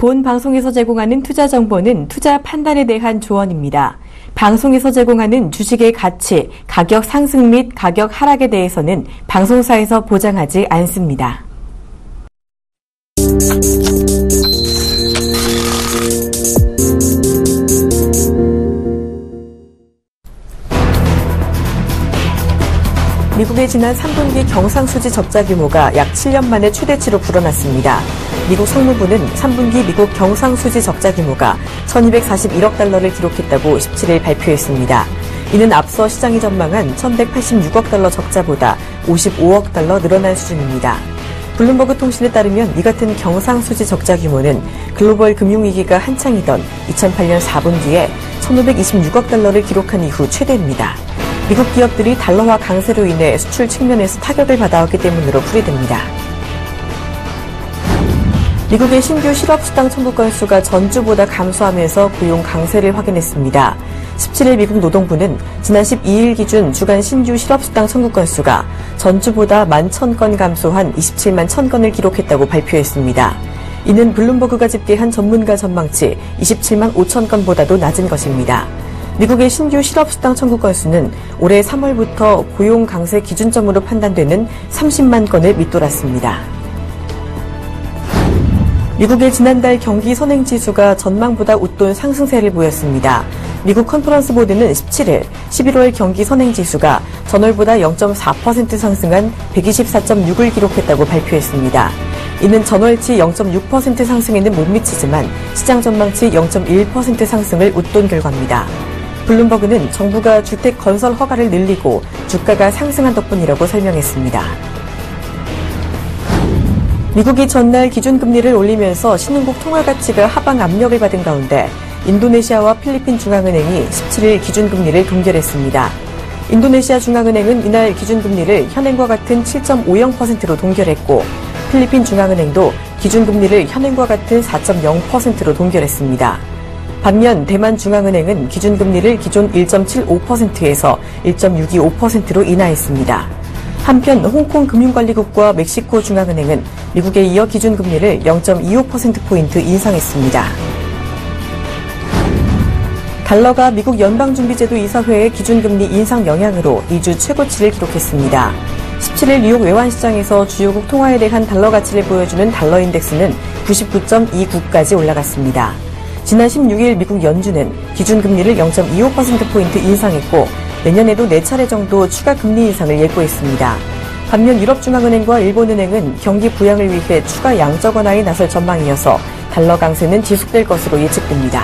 본 방송에서 제공하는 투자 정보는 투자 판단에 대한 조언입니다. 방송에서 제공하는 주식의 가치, 가격 상승 및 가격 하락에 대해서는 방송사에서 보장하지 않습니다. 미국의 지난 3분기 경상수지 적자 규모가 약 7년 만에 최대치로 불어났습니다. 미국 상무부는 3분기 미국 경상수지 적자 규모가 1,241억 달러를 기록했다고 17일 발표했습니다. 이는 앞서 시장이 전망한 1,186억 달러 적자보다 55억 달러 늘어난 수준입니다. 블룸버그 통신에 따르면 이 같은 경상수지 적자 규모는 글로벌 금융위기가 한창이던 2008년 4분기에 1,526억 달러를 기록한 이후 최대입니다. 미국 기업들이 달러화 강세로 인해 수출 측면에서 타격을 받아왔기 때문으로 풀이됩니다. 미국의 신규 실업수당 청구 건수가 전주보다 감소하면서 고용 강세를 확인했습니다. 17일 미국 노동부는 지난 12일 기준 주간 신규 실업수당 청구 건수가 전주보다 11,000건 감소한 27만 1,000건을 기록했다고 발표했습니다. 이는 블룸버그가 집계한 전문가 전망치 27만 5천 건보다도 낮은 것입니다. 미국의 신규 실업수당 청구 건수는 올해 3월부터 고용 강세 기준점으로 판단되는 30만 건을 밑돌았습니다. 미국의 지난달 경기 선행지수가 전망보다 웃돈 상승세를 보였습니다. 미국 컨퍼런스 보드는 17일 11월 경기 선행지수가 전월보다 0.4% 상승한 124.6을 기록했다고 발표했습니다. 이는 전월치 0.6% 상승에는 못 미치지만 시장 전망치 0.1% 상승을 웃돈 결과입니다. 블룸버그는 정부가 주택 건설 허가를 늘리고 주가가 상승한 덕분이라고 설명했습니다. 미국이 전날 기준금리를 올리면서 신흥국 통화 가치가 하방 압력을 받은 가운데 인도네시아와 필리핀 중앙은행이 17일 기준금리를 동결했습니다. 인도네시아 중앙은행은 이날 기준금리를 현행과 같은 7.50%로 동결했고 필리핀 중앙은행도 기준금리를 현행과 같은 4.0%로 동결했습니다. 반면 대만 중앙은행은 기준금리를 기존 1.75%에서 1.625%로 인하했습니다. 한편 홍콩 금융관리국과 멕시코 중앙은행은 미국에 이어 기준금리를 0.25%포인트 인상했습니다. 달러가 미국 연방준비제도 이사회의 기준금리 인상 영향으로 2주 최고치를 기록했습니다. 17일 뉴욕 외환시장에서 주요국 통화에 대한 달러 가치를 보여주는 달러인덱스는 99.29까지 올라갔습니다. 지난 16일 미국 연준은 기준금리를 0.25%포인트 인상했고 내년에도 4차례 정도 추가 금리 인상을 예고했습니다. 반면 유럽중앙은행과 일본은행은 경기 부양을 위해 추가 양적 완화에 나설 전망이어서 달러 강세는 지속될 것으로 예측됩니다.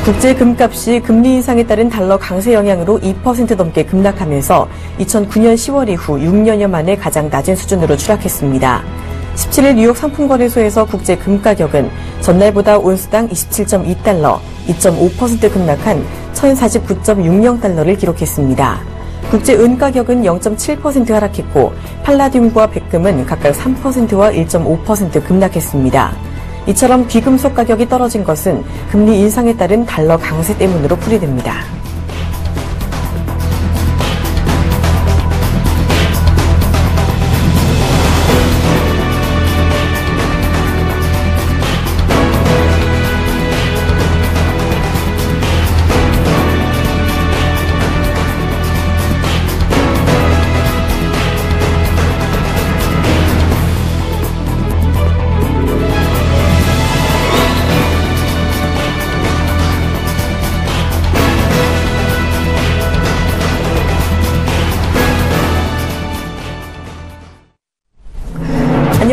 국제 금값이 금리 인상에 따른 달러 강세 영향으로 2% 넘게 급락하면서 2009년 10월 이후 6년여 만에 가장 낮은 수준으로 추락했습니다. 17일 뉴욕 상품거래소에서 국제 금 가격은 전날보다 온스당 27.2달러, 2.5% 급락한 1,049.60달러를 기록했습니다. 국제 은 가격은 0.7% 하락했고 팔라듐과 백금은 각각 3%와 1.5% 급락했습니다. 이처럼 귀금속 가격이 떨어진 것은 금리 인상에 따른 달러 강세 때문으로 풀이됩니다.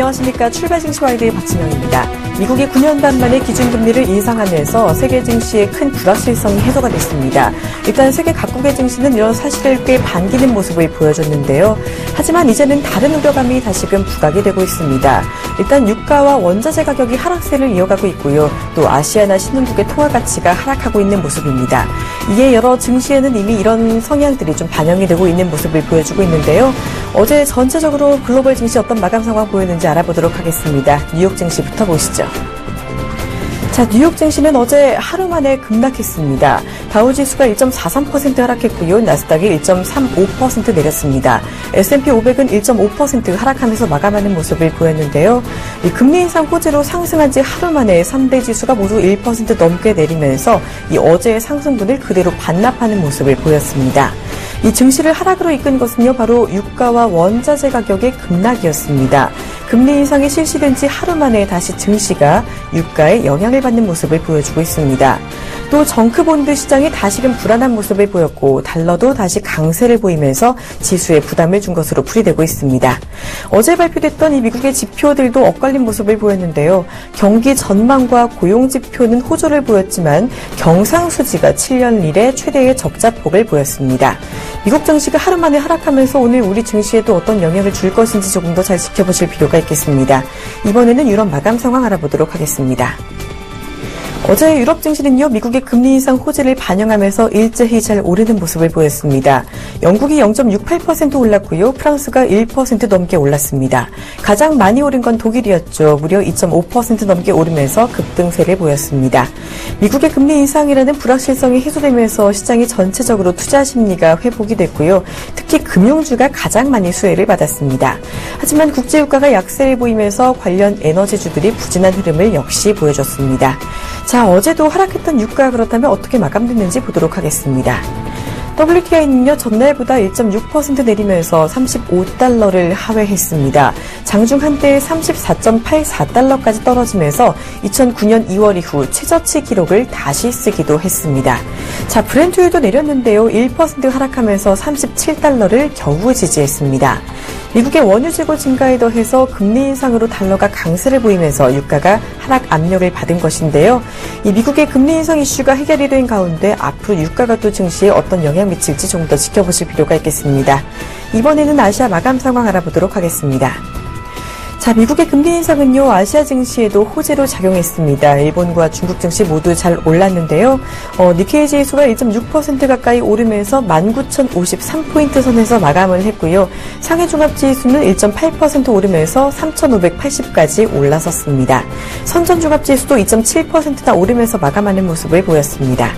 안녕하십니까. 출발 증시와이드의 박진영입니다. 미국이 9년 반 만에 기준금리를 인상하면서 세계 증시의 큰 불확실성이 해소가 됐습니다. 일단 세계 각국의 증시는 이런 사실을 꽤 반기는 모습을 보여줬는데요. 하지만 이제는 다른 우려감이 다시금 부각이 되고 있습니다. 일단 유가와 원자재 가격이 하락세를 이어가고 있고요. 또 아시아나 신흥국의 통화 가치가 하락하고 있는 모습입니다. 이에 여러 증시에는 이미 이런 성향들이 좀 반영이 되고 있는 모습을 보여주고 있는데요. 어제 전체적으로 글로벌 증시 어떤 마감 상황 보였는지 알아보도록 하겠습니다. 뉴욕 증시부터 보시죠. 자, 뉴욕 증시는 어제 하루 만에 급락했습니다. 다우지수가 1.43% 하락했고요. 나스닥이 1.35% 내렸습니다. S&P 500은 1.5% 하락하면서 마감하는 모습을 보였는데요. 이 금리 인상 호재로 상승한 지 하루 만에 3대 지수가 모두 1% 넘게 내리면서 이 어제의 상승분을 그대로 반납하는 모습을 보였습니다. 이 증시를 하락으로 이끈 것은요, 바로 유가와 원자재 가격의 급락이었습니다. 금리 인상이 실시된 지 하루 만에 다시 증시가 유가에 영향을 받는 모습을 보여주고 있습니다. 또 정크본드 시장이 다시금 불안한 모습을 보였고 달러도 다시 강세를 보이면서 지수에 부담을 준 것으로 풀이되고 있습니다. 어제 발표됐던 이 미국의 지표들도 엇갈린 모습을 보였는데요. 경기 전망과 고용 지표는 호조를 보였지만 경상수지가 7년 이래 최대의 적자폭을 보였습니다. 미국 증시가 하루 만에 하락하면서 오늘 우리 증시에도 어떤 영향을 줄 것인지 조금 더 잘 지켜보실 필요가 있겠습니다. 이번에는 유럽 마감 상황 알아보도록 하겠습니다. 어제 유럽 증시는요, 미국의 금리 인상 호재를 반영하면서 일제히 잘 오르는 모습을 보였습니다. 영국이 0.68% 올랐고요. 프랑스가 1% 넘게 올랐습니다. 가장 많이 오른 건 독일이었죠. 무려 2.5% 넘게 오르면서 급등세를 보였습니다. 미국의 금리 인상이라는 불확실성이 해소되면서 시장이 전체적으로 투자 심리가 회복이 됐고요. 특히 금융주가 가장 많이 수혜를 받았습니다. 하지만 국제유가가 약세를 보이면서 관련 에너지주들이 부진한 흐름을 역시 보여줬습니다. 자, 어제도 하락했던 유가 그렇다면 어떻게 마감됐는지 보도록 하겠습니다. WTI는요, 전날보다 1.6% 내리면서 35달러를 하회했습니다. 장중 한때 34.84달러까지 떨어지면서 2009년 2월 이후 최저치 기록을 다시 쓰기도 했습니다. 자, 브렌트유도 내렸는데요. 1% 하락하면서 37달러를 겨우 지지했습니다. 미국의 원유 재고 증가에 더해서 금리 인상으로 달러가 강세를 보이면서 유가가 하락 압력을 받은 것인데요. 이 미국의 금리 인상 이슈가 해결이 된 가운데 앞으로 유가가 또 증시에 어떤 영향을 미칠지 좀 더 지켜보실 필요가 있겠습니다. 이번에는 아시아 마감 상황 알아보도록 하겠습니다. 자, 미국의 금리 인상은요, 아시아 증시에도 호재로 작용했습니다. 일본과 중국 증시 모두 잘 올랐는데요. 니케이 지수가 1.6% 가까이 오르면서 19,053포인트 선에서 마감을 했고요. 상해 종합 지수는 1.8% 오르면서 3,580까지 올라섰습니다. 선전 종합 지수도 2.7%나 오르면서 마감하는 모습을 보였습니다.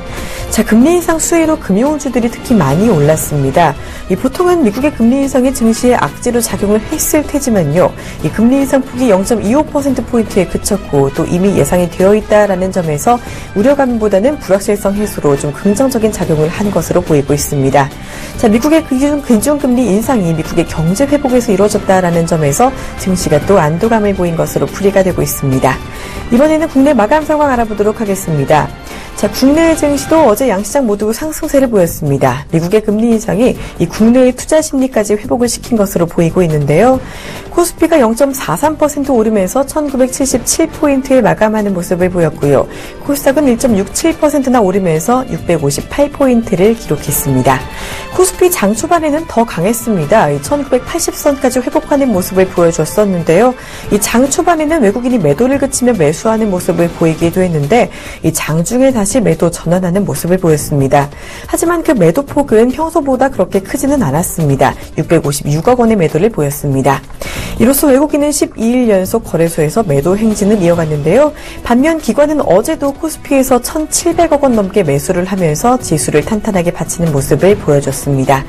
자, 금리 인상 수혜로 금융주들이 특히 많이 올랐습니다. 보통은 미국의 금리 인상이 증시에 악재로 작용을 했을 테지만요. 이 금리 인상 폭이 0.25%포인트에 그쳤고 또 이미 예상이 되어 있다라는 점에서 우려감보다는 불확실성 해소로 좀 긍정적인 작용을 한 것으로 보이고 있습니다. 자, 미국의 기준금리 인상이 미국의 경제 회복에서 이루어졌다라는 점에서 증시가 또 안도감을 보인 것으로 풀이가 되고 있습니다. 이번에는 국내 마감 상황 알아보도록 하겠습니다. 자, 국내 증시도 어제 양시장 모두 상승세를 보였습니다. 미국의 금리 인상이 이 국내의 투자 심리까지 회복을 시킨 것으로 보이고 있는데요. 코스피가 0.43% 오르면서 1977포인트에 마감하는 모습을 보였고요. 코스닥은 1.67%나 오르면서 658포인트를 기록했습니다. 코스피 장 초반에는 더 강했습니다. 1980선까지 회복하는 모습을 보여줬었는데요. 이 장 초반에는 외국인이 매도를 그치며 매수하는 모습을 보이기도 했는데 이 장중에 다시 매도 전환하는 모습을 보였습니다. 하지만 그 매도 폭은 평소보다 그렇게 크지는 않았습니다. 656억 원의 매도를 보였습니다. 이로써 외국인은 12일 연속 거래소에서 매도 행진을 이어갔는데요. 반면 기관은 어제도 코스피에서 1,700억 원 넘게 매수를 하면서 지수를 탄탄하게 받치는 모습을 보여줬습니다.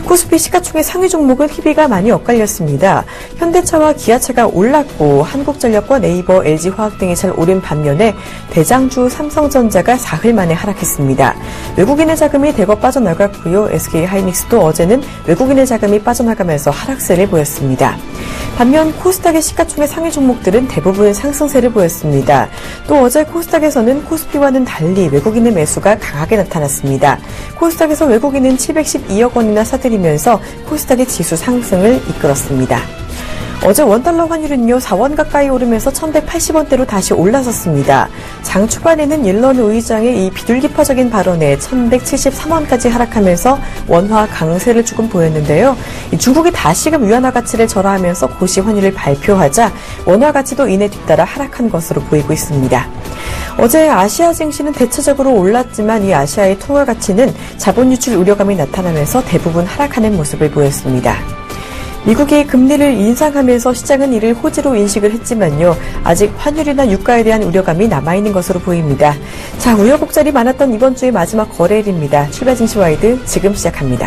코스피 시가총액 상위 종목은 희비가 많이 엇갈렸습니다. 현대차와 기아차가 올랐고 한국전력과 네이버, LG화학 등이 잘 오른 반면에 대장주 삼성전자가 사흘 만에 하락했습니다. 외국인의 자금이 대거 빠져나갔고요. SK하이닉스도 어제는 외국인의 자금이 빠져나가면서 하락세를 보였습니다. 반면 코스닥의 시가총액 상위 종목들은 대부분 상승세를 보였습니다. 또 어제 코스닥에서는 코스피와는 달리 외국인의 매수가 강하게 나타났습니다. 코스닥에서 외국인은 712억 원이나 사들이면서 코스닥의 지수 상승을 이끌었습니다. 어제 원달러 환율은요, 4원 가까이 오르면서 1,180원대로 다시 올라섰습니다. 장 초반에는 옐런 의장의 이 비둘기파적인 발언에 1,173원까지 하락하면서 원화 강세를 조금 보였는데요. 중국이 다시금 위안화 가치를 절하하면서 고시 환율을 발표하자 원화 가치도 이내 뒤따라 하락한 것으로 보이고 있습니다. 어제 아시아 증시는 대체적으로 올랐지만 이 아시아의 통화 가치는 자본 유출 우려감이 나타나면서 대부분 하락하는 모습을 보였습니다. 미국이 금리를 인상하면서 시장은 이를 호재로 인식을 했지만요. 아직 환율이나 유가에 대한 우려감이 남아있는 것으로 보입니다. 자, 우여곡절이 많았던 이번 주의 마지막 거래일입니다. 출발 증시 와이드 지금 시작합니다.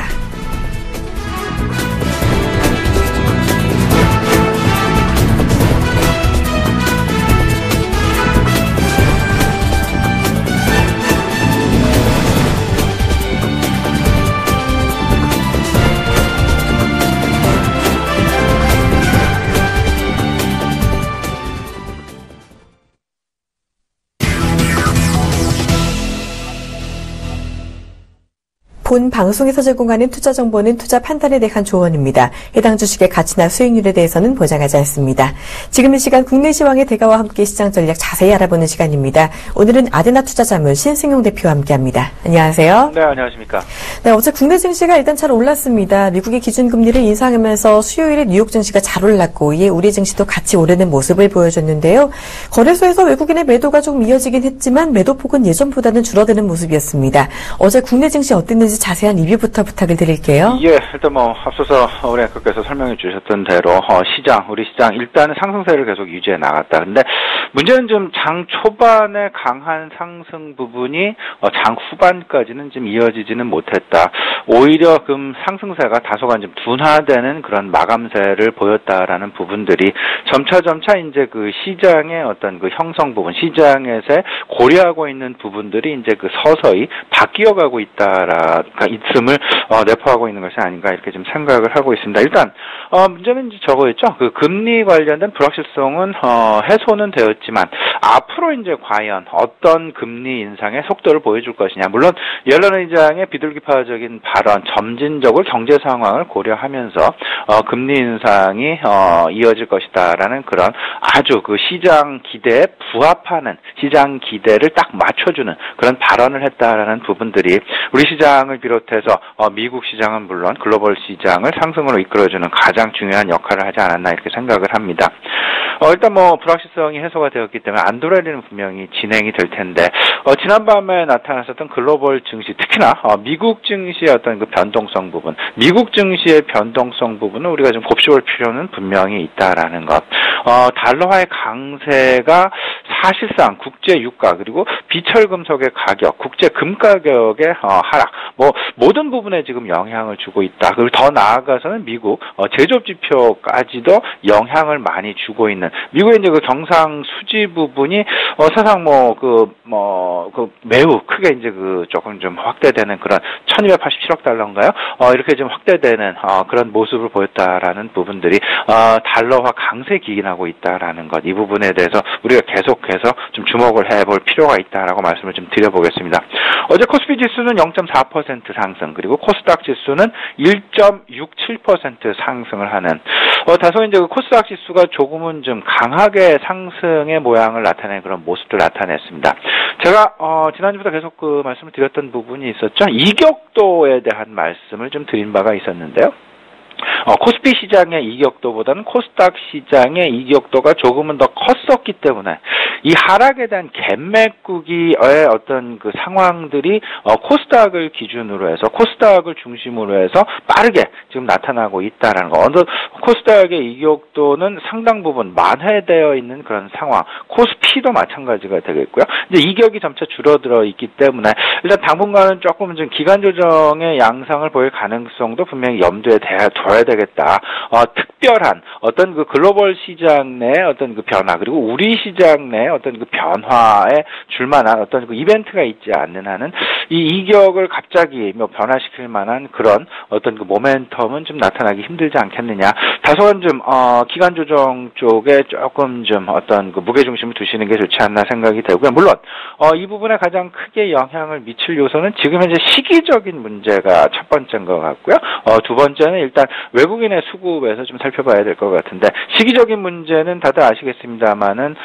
본 방송에서 제공하는 투자 정보는 투자 판단에 대한 조언입니다. 해당 주식의 가치나 수익률에 대해서는 보장하지 않습니다. 지금 이 시간 국내 시황의 대가와 함께 시장 전략 자세히 알아보는 시간입니다. 오늘은 아드나 투자자문 신승용 대표와 함께합니다. 안녕하세요. 네, 안녕하십니까. 네, 어제 국내 증시가 일단 잘 올랐습니다. 미국이 기준금리를 인상하면서 수요일에 뉴욕 증시가 잘 올랐고 이에 우리 증시도 같이 오르는 모습을 보여줬는데요. 거래소에서 외국인의 매도가 조금 이어지긴 했지만 매도폭은 예전보다는 줄어드는 모습이었습니다. 어제 국내 증시 어땠는지 자세한 리뷰부터 부탁을 드릴게요. 예, 일단 앞서서 우리 앵커께서 설명해 주셨던 대로 우리 시장 일단은 상승세를 계속 유지해 나갔다. 근데 문제는 좀 장 초반에 강한 상승 부분이 장 후반까지는 좀 이어지지는 못했다. 오히려 상승세가 다소간 좀 둔화되는 그런 마감세를 보였다라는 부분들이 점차 이제 그 시장의 어떤 그 형성 부분, 시장에서 고려하고 있는 부분들이 이제 그 서서히 바뀌어가고 있음을 내포하고 있는 것이 아닌가 이렇게 좀 생각을 하고 있습니다. 일단 문제는 이제 저거였죠. 그 금리 관련된 불확실성은 해소는 되었지만 앞으로 이제 과연 어떤 금리 인상의 속도를 보여줄 것이냐. 물론 옐런 의장의 비둘기파적인 발언, 점진적으로 경제 상황을 고려하면서 금리 인상이 이어질 것이다라는 그런 아주 그 시장 기대에 부합하는 시장 기대를 딱 맞춰주는 그런 발언을 했다라는 부분들이 우리 시장을 비롯해서 미국 시장은 물론 글로벌 시장을 상승으로 이끌어주는 가장 중요한 역할을 하지 않았나 이렇게 생각을 합니다. 일단 불확실성이 해소가 되었기 때문에 안도레리는 분명히 진행이 될 텐데 지난밤에 나타났었던 글로벌 증시 특히나 미국 증시의 어떤 그 변동성 부분, 미국 증시의 변동성 부분은 우리가 좀 곱씹을 필요는 분명히 있다라는 것. 달러화의 강세가 사실상 국제 유가 그리고 비철금속의 가격, 국제 금 가격의 하락, 모든 부분에 지금 영향을 주고 있다. 그리고 더 나아가서는 미국 제조업 지표까지도 영향을 많이 주고 있는 미국의 이제 그 경상 수지 부분이 사상 매우 크게 이제 조금 좀 확대되는 그런 1287억 달러인가요? 이렇게 좀 확대되는 그런 모습을 보였다라는 부분들이 달러화 강세 기인하고 있다라는 것. 이 부분에 대해서 우리가 계속해서 좀 주목을 해볼 필요가 있다라고 말씀을 좀 드려보겠습니다. 어제 코스피 지수는 0.4% 상승, 그리고 코스닥 지수는 1.67% 상승을 하는, 다소 이제 그 코스닥 지수가 조금은 좀 강하게 상승의 모양을 나타내는 그런 모습을 나타냈습니다. 제가, 지난주부터 계속 그 말씀을 드렸던 부분이 있었죠. 이격도에 대한 말씀을 좀 드린 바가 있었는데요. 코스피 시장의 이격도보다는 코스닥 시장의 이격도가 조금은 더 컸었기 때문에 이 하락에 대한 갭매꾸기의 어떤 그 상황들이 코스닥을 기준으로 해서 코스닥을 중심으로 해서 빠르게 지금 나타나고 있다라는 거. 코스닥의 이격도는 상당 부분 만회되어 있는 그런 상황. 코스피도 마찬가지가 되겠고요. 이제 이격이 점차 줄어들어 있기 때문에 일단 당분간은 조금 좀 기간 조정의 양상을 보일 가능성도 분명히 염두에 둬야 되겠다. 특별한 어떤 그 글로벌 시장 내 어떤 그 변화 그리고 우리 시장 내 어떤 그 변화에 줄만한 어떤 그 이벤트가 있지 않는 한은 이 이격을 갑자기 변화시킬 만한 그런 어떤 그 모멘텀은 좀 나타나기 힘들지 않겠느냐. 다소한 좀 기간 조정 쪽에 조금 좀 어떤 그 무게 중심을 두시는 게 좋지 않나 생각이 되고요. 물론 이 부분에 가장 크게 영향을 미칠 요소는 지금 현재 시기적인 문제가 첫 번째인 것 같고요. 두 번째는 일단 외국인의 수급에서 좀 살펴봐야 될 것 같은데, 시기적인 문제는 다들 아시겠습니다만은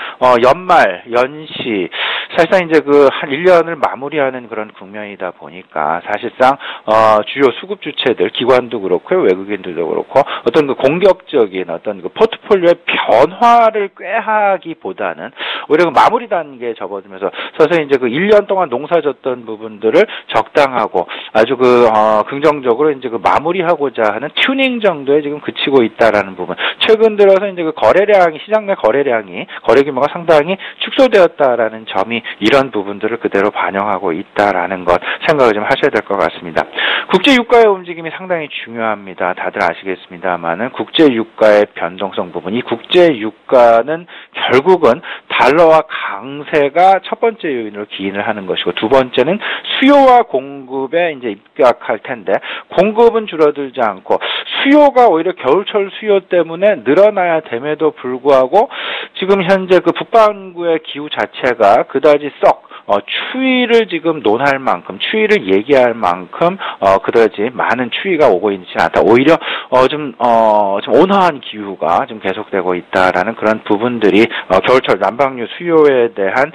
연말, 연시, 사실상 이제 한 1년을 마무리하는 그런 국면이다 보니까 사실상 주요 수급 주체들, 기관도 그렇고요, 외국인들도 그렇고 어떤 그 공격적인 어떤 그 포트폴리오의 변화를 꾀하기보다는 오히려 그 마무리 단계에 접어들면서 서서히 이제 그 1년 동안 농사졌던 부분들을 적당하고 아주 긍정적으로 이제 그 마무리하고자 하는 튜닝 정도에 지금 그치고 있다라는 부분. 최근 들어서 이제 그 거래량이, 시장 내 거래 규모가 상당히 축소되었다라는 점이 이런 부분들을 그대로 반영하고 있다라는 것 생각을 좀 하셔야 될 것 같습니다. 국제 유가의 움직임이 상당히 중요합니다. 다들 아시겠습니다만은 국제 유가의 변동성 부분, 이 국제 유가는 결국은 달러와 강세가 첫 번째 요인으로 기인을 하는 것이고, 두 번째는 수요와 공급에 이제 입각할 텐데, 공급은 줄어들지 않고 수요가 오히려 겨울철 수요 때문에 늘어나야 됨에도 불구하고 지금 현재 그 북반구의 기후 자체가 그다지 추위를 지금 논할 만큼, 추위를 얘기할 만큼, 그다지 많은 추위가 오고 있지 않다. 오히려, 좀 온화한 기후가 좀 계속되고 있다라는 그런 부분들이, 겨울철 난방유 수요에 대한,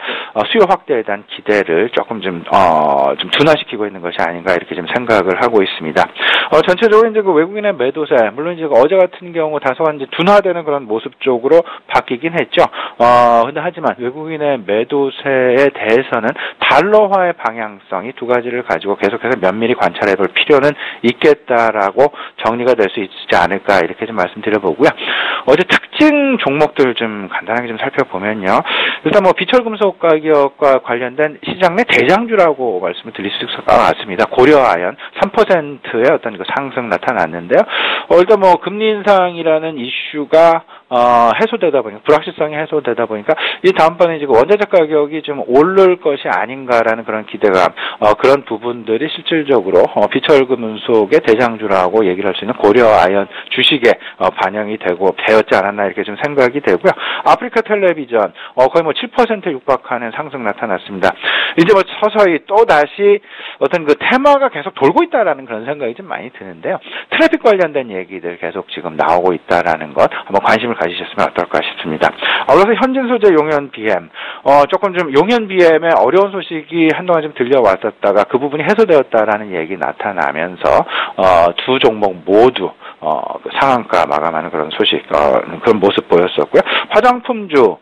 수요 확대에 대한 기대를 조금 좀 둔화시키고 있는 것이 아닌가 이렇게 좀 생각을 하고 있습니다. 전체적으로 이제 그 외국인의 매도세, 물론 이제 어제 같은 경우 다소간 이제 둔화되는 그런 모습 쪽으로 바뀌긴 했죠. 근데 하지만 외국인의 매도세에 대해서 는 달러화의 방향성이 두 가지를 가지고 계속해서 면밀히 관찰해 볼 필요는 있겠다라고 정리가 될 수 있지 않을까 이렇게 좀 말씀드려보고요. 어제 특징 종목들 좀 간단하게 좀 살펴보면요. 일단 뭐 비철금속 가격과 관련된 시장 내 대장주라고 말씀을 드릴 수 있을 것 같습니다. 고려아연 3%의 어떤 그 상승 나타났는데요. 일단 뭐 금리 인상이라는 이슈가 해소되다 보니까, 불확실성이 해소되다 보니까 이 다음번에 지금 원자재 가격이 좀 오를 것이 아닌가라는 그런 기대감, 그런 부분들이 실질적으로 비철금속의 대장주라고 얘기를 할 수 있는 고려아연 주식에 반영이 되었지 않았나 이렇게 좀 생각이 되고요. 아프리카 텔레비전 거의 뭐 7% 육박하는 상승 나타났습니다. 이제 뭐 서서히 또 다시 어떤 그 테마가 계속 돌고 있다라는 그런 생각이 좀 많이 드는데요. 트래픽 관련된 얘기들 계속 지금 나오고 있다라는 것 한번 관심을 가지셨으면 어떨까 싶습니다. 그래서 현진소재 용현 BM, 조금 좀 용현 BM의 어려운 소식이 한동안 좀 들려왔었다가 그 부분이 해소되었다라는 얘기 나타나면서 두 종목 모두 그 상한가 마감하는 그런 소식, 그런 모습 보였었고요. 화장품주,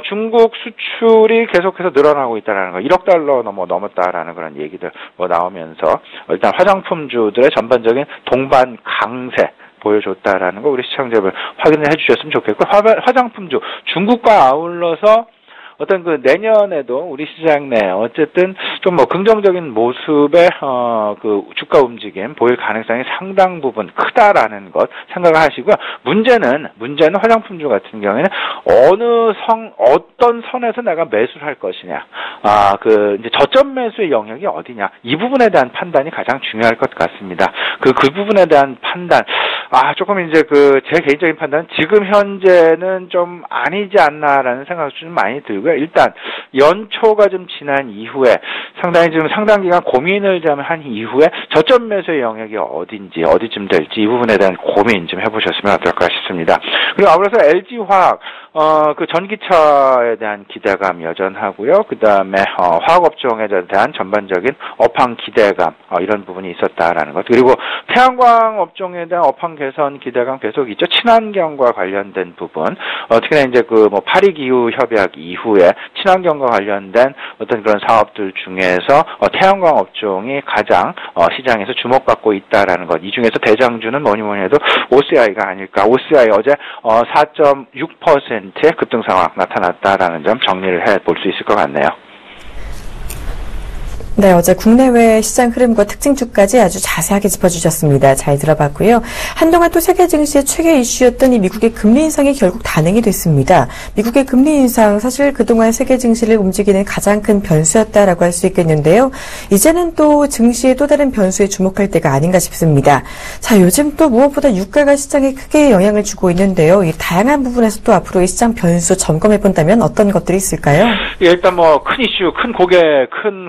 중국 수출이 계속해서 늘어나고 있다라는 거, 1억 달러 넘었다라는 그런 얘기들 나오면서 일단 화장품주들의 전반적인 동반 강세 보여줬다라는 거 우리 시청자분 확인을 해주셨으면 좋겠고, 화장품주 중국과 아울러서 어떤 그 내년에도 우리 시장 내 어쨌든 좀 뭐 긍정적인 모습의 그 주가 움직임 보일 가능성이 상당 부분 크다라는 것 생각을 하시고요. 문제는 화장품주 같은 경우에는 어떤 선에서 내가 매수를 할 것이냐, 그 이제 저점 매수의 영역이 어디냐, 이 부분에 대한 판단이 가장 중요할 것 같습니다. 그 부분에 대한 판단, 조금 이제 제 개인적인 판단은 지금 현재는 좀 아니지 않나라는 생각이 좀 많이 들고요. 일단 연초가 좀 지난 이후에 상당히 좀 상당 기간 고민을 좀 한 이후에 저점 매수의 영역이 어딘지, 어디쯤 될지 이 부분에 대한 고민 좀 해보셨으면 어떨까 싶습니다. 그리고 아무래도 LG화학 그 전기차에 대한 기대감 여전하고요. 그 다음에 화학업종에 대한 전반적인 업황 기대감, 이런 부분이 있었다라는 것. 그리고 태양광 업종에 대한 업황 개선 기대감 계속 있죠. 친환경과 관련된 부분, 특히나 이제 파리 기후 협약 이후에 친환경과 관련된 어떤 그런 사업들 중에서 태양광 업종이 가장 시장에서 주목받고 있다라는 것. 이 중에서 대장주는 뭐니 해도 OCI가 아닐까. OCI 어제 4.6%의 급등 상황 나타났다라는 점 정리를 해볼 수 있을 것 같네요. 네, 어제 국내외 시장 흐름과 특징주까지 아주 자세하게 짚어주셨습니다. 잘 들어봤고요. 한동안 또 세계 증시의 최대 이슈였던 이 미국의 금리 인상이 결국 단행이 됐습니다. 미국의 금리 인상, 사실 그동안 세계 증시를 움직이는 가장 큰 변수였다라고 할 수 있겠는데요. 이제는 또 증시의 또 다른 변수에 주목할 때가 아닌가 싶습니다. 자, 요즘 또 무엇보다 유가가 시장에 크게 영향을 주고 있는데요. 이 다양한 부분에서 또 앞으로 이 시장 변수 점검해 본다면 어떤 것들이 있을까요? 일단 큰 이슈, 큰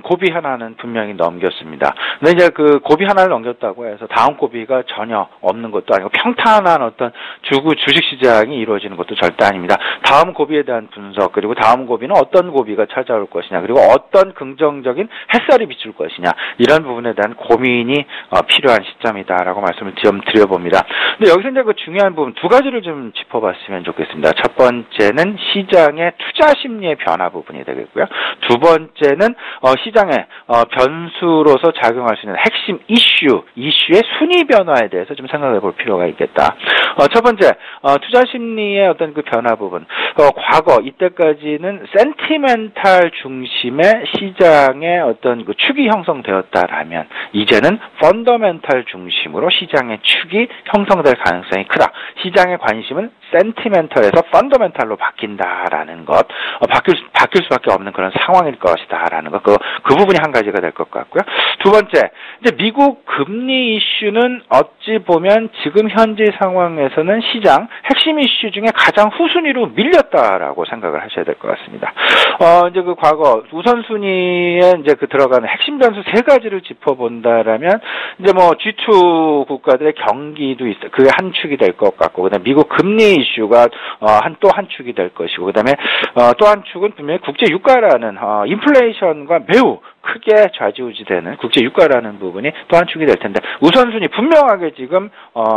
고비 하나 하나는 분명히 넘겼습니다. 근데 이제 그 고비 하나를 넘겼다고 해서 다음 고비가 전혀 없는 것도 아니고 평탄한 어떤 주식시장이 이루어지는 것도 절대 아닙니다. 다음 고비에 대한 분석, 그리고 다음 고비는 어떤 고비가 찾아올 것이냐, 그리고 어떤 긍정적인 햇살이 비출 것이냐, 이런 부분에 대한 고민이 필요한 시점이다라고 말씀을 좀 드려봅니다. 근데 여기서 이제 그 중요한 부분 두 가지를 좀 짚어봤으면 좋겠습니다. 첫 번째는 시장의 투자 심리의 변화 부분이 되겠고요. 두 번째는 시장의 변수로서 작용할 수 있는 핵심 이슈의 순위 변화에 대해서 좀 생각해 볼 필요가 있겠다. 첫 번째, 투자 심리의 어떤 그 변화 부분. 과거 이때까지는 센티멘탈 중심의 시장의 어떤 그 축이 형성되었다라면 이제는 펀더멘탈 중심으로 시장의 축이 형성될 가능성이 크다. 시장의 관심은 센티멘털에서 펀더멘탈로 바뀐다라는 것, 바뀔 수밖에 없는 그런 상황일 것이다라는 것, 그 부분이 한 가지가 될 것 같고요. 두 번째, 이제 미국 금리 이슈는 어찌 보면 지금 현재 상황에서는 시장 핵심 이슈 중에 가장 후순위로 밀렸다라고 생각을 하셔야 될 것 같습니다. 이제 그 과거 우선순위에 이제 그 들어가는 핵심 변수 세 가지를 짚어본다라면 이제 뭐 G2 국가들의 경기도 있어, 그게 한 축이 될 것 같고, 그다음에 미국 금리 이슈가 또 한 축이 될 것이고, 그다음에 또 한 축은 분명히 국제 유가라는 인플레이션과 매우 크게 좌지우지되는 국제 유가라는 부분이 또 한 축이 될 텐데, 우선순위 분명하게 지금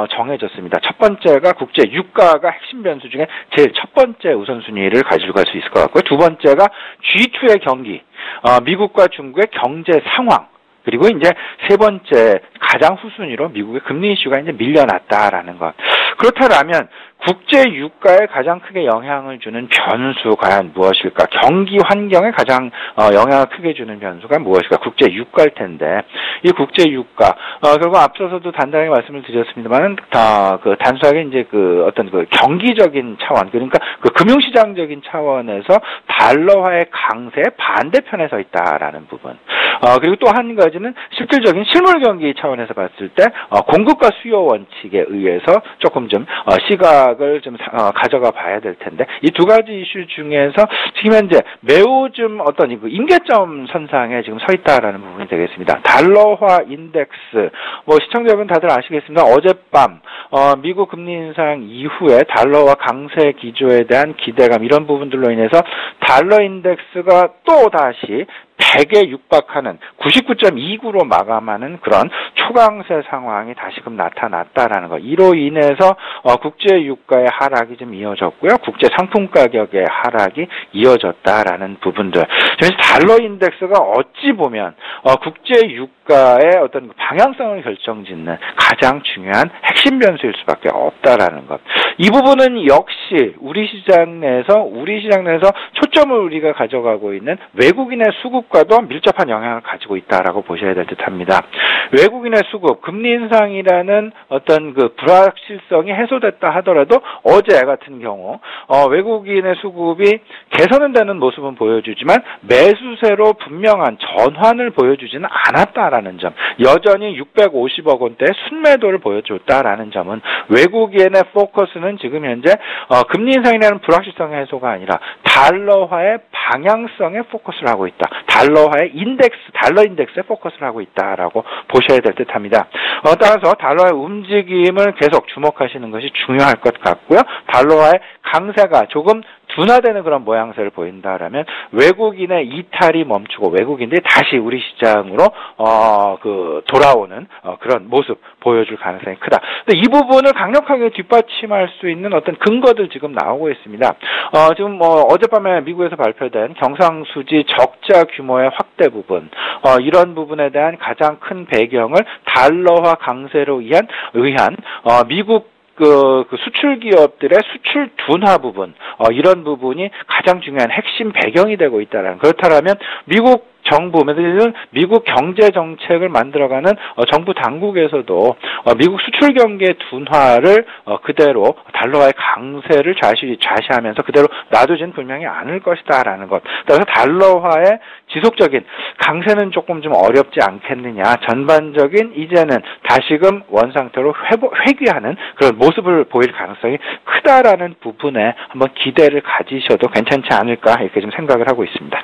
정해졌습니다. 첫 번째가 국제 유가가 핵심 변수 중에 제일 첫 번째 우선순위를 가지고 갈 수 있을 것 같고요. 두 번째가 G2의 경기, 미국과 중국의 경제 상황, 그리고 이제 세 번째 가장 후순위로 미국의 금리 이슈가 이제 밀려났다라는 것. 그렇다면 국제 유가에 가장 크게 영향을 주는 변수 과연 무엇일까? 경기 환경에 가장 영향을 크게 주는 변수가 무엇일까? 국제 유가일 텐데, 이 국제 유가 결국 앞서서도 단단하게 말씀을 드렸습니다만, 그 단순하게 이제 그 어떤 그 경기적인 차원, 그러니까 그 금융시장적인 차원에서 달러화의 강세 반대편에 서 있다라는 부분. 그리고 또 한 가지는 실질적인 실물 경기 차원에서 봤을 때 공급과 수요 원칙에 의해서 조금 좀 시각을 좀 가져가 봐야 될 텐데, 이 두 가지 이슈 중에서 지금 현재 매우 좀 어떤 그 임계점 선상에 지금 서 있다라는 부분이 되겠습니다. 달러화 인덱스, 뭐 시청자 여러분 다들 아시겠습니다. 어젯밤 미국 금리 인상 이후에 달러화 강세 기조에 대한 기대감, 이런 부분들로 인해서 달러 인덱스가 또 다시 100에 육박하는 99.29로 마감하는 그런 초강세 상황이 다시금 나타났다라는 것. 이로 인해서 국제 유가의 하락이 좀 이어졌고요. 국제 상품 가격의 하락이 이어졌다라는 부분들. 그래서 달러 인덱스가 어찌 보면 국제 유가의 어떤 방향성을 결정짓는 가장 중요한 핵심 변수일 수밖에 없다라는 것. 이 부분은 역시 우리 시장 내에서 초점을 우리가 가져가고 있는 외국인의 수급과도 밀접한 영향을 가지고 있다라고 보셔야 될 듯합니다. 외국인의 수급, 금리 인상이라는 어떤 그 불확실성이 해소됐다 하더라도 어제 같은 경우 외국인의 수급이 개선은 되는 모습은 보여주지만 매수세로 분명한 전환을 보여주지는 않았다라는 점, 여전히 650억 원대의 순매도를 보여줬다라는 점은 외국인의 포커스는 지금 현재 금리 인상이라는 불확실성 해소가 아니라 달러화의 방향성에 포커스를 하고 있다. 달러화의 달러 인덱스에 포커스를 하고 있다라고 보셔야 될 듯합니다. 따라서 달러의 움직임을 계속 주목하시는 것이 중요할 것 같고요. 달러화의 강세가 조금 둔화되는 그런 모양새를 보인다라면 외국인의 이탈이 멈추고 외국인들이 다시 우리 시장으로 돌아오는 그런 모습 보여줄 가능성이 크다. 근데 이 부분을 강력하게 뒷받침할 수 있는 어떤 근거들 지금 나오고 있습니다. 지금 어젯밤에 미국에서 발표된 경상수지 적자 규모의 확대 부분, 이런 부분에 대한 가장 큰 배경을 달러화 강세로 의한 미국 그 수출 기업들의 수출 둔화 부분, 이런 부분이 가장 중요한 핵심 배경이 되고 있다라는. 그렇다면 미국 정부, 미국 경제 정책을 만들어가는 정부 당국에서도 미국 수출 경계 둔화를 그대로 달러화의 강세를 좌시하면서 그대로 놔두진 분명히 않을 것이다라는 것. 따라서 달러화의 지속적인 강세는 조금 좀 어렵지 않겠느냐. 전반적인 이제는 다시금 원상태로 회귀하는 그런 모습을 보일 가능성이 크다라는 부분에 한번 기대를 가지셔도 괜찮지 않을까, 이렇게 좀 생각을 하고 있습니다.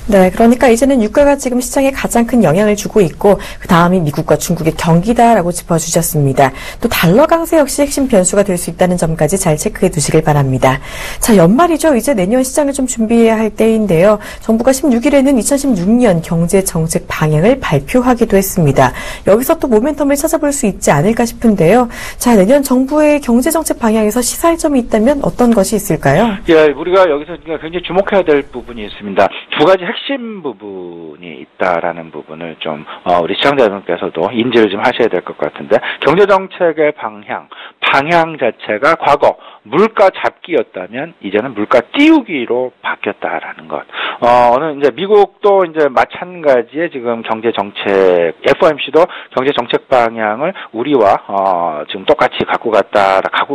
네, 그러니까 이제는 유가가 지금 시장에 가장 큰 영향을 주고 있고 그 다음이 미국과 중국의 경기다라고 짚어주셨습니다. 또 달러 강세 역시 핵심 변수가 될 수 있다는 점까지 잘 체크해 두시길 바랍니다. 자, 연말이죠. 이제 내년 시장을 좀 준비해야 할 때인데요. 정부가 16일에는 2016년 경제정책 방향을 발표하기도 했습니다. 여기서 또 모멘텀을 찾아볼 수 있지 않을까 싶은데요. 자, 내년 정부의 경제정책 방향에서 시사할 점이 있다면 어떤 것이 있을까요? 예, 우리가 여기서 굉장히 주목해야 될 부분이 있습니다. 두 가지 핵심 부분이 있다라는 부분을 좀 우리 시청자 여러분께서도 인지를 좀 하셔야 될 것 같은데, 경제정책의 방향 자체가 과거 물가 잡기였다면 이제는 물가 띄우기로 바뀌었다라는 것. 어느 이제 미국도 이제 마찬가지의 지금 경제정책, FOMC도 경제정책 방향을 우리와 지금 똑같이 갖고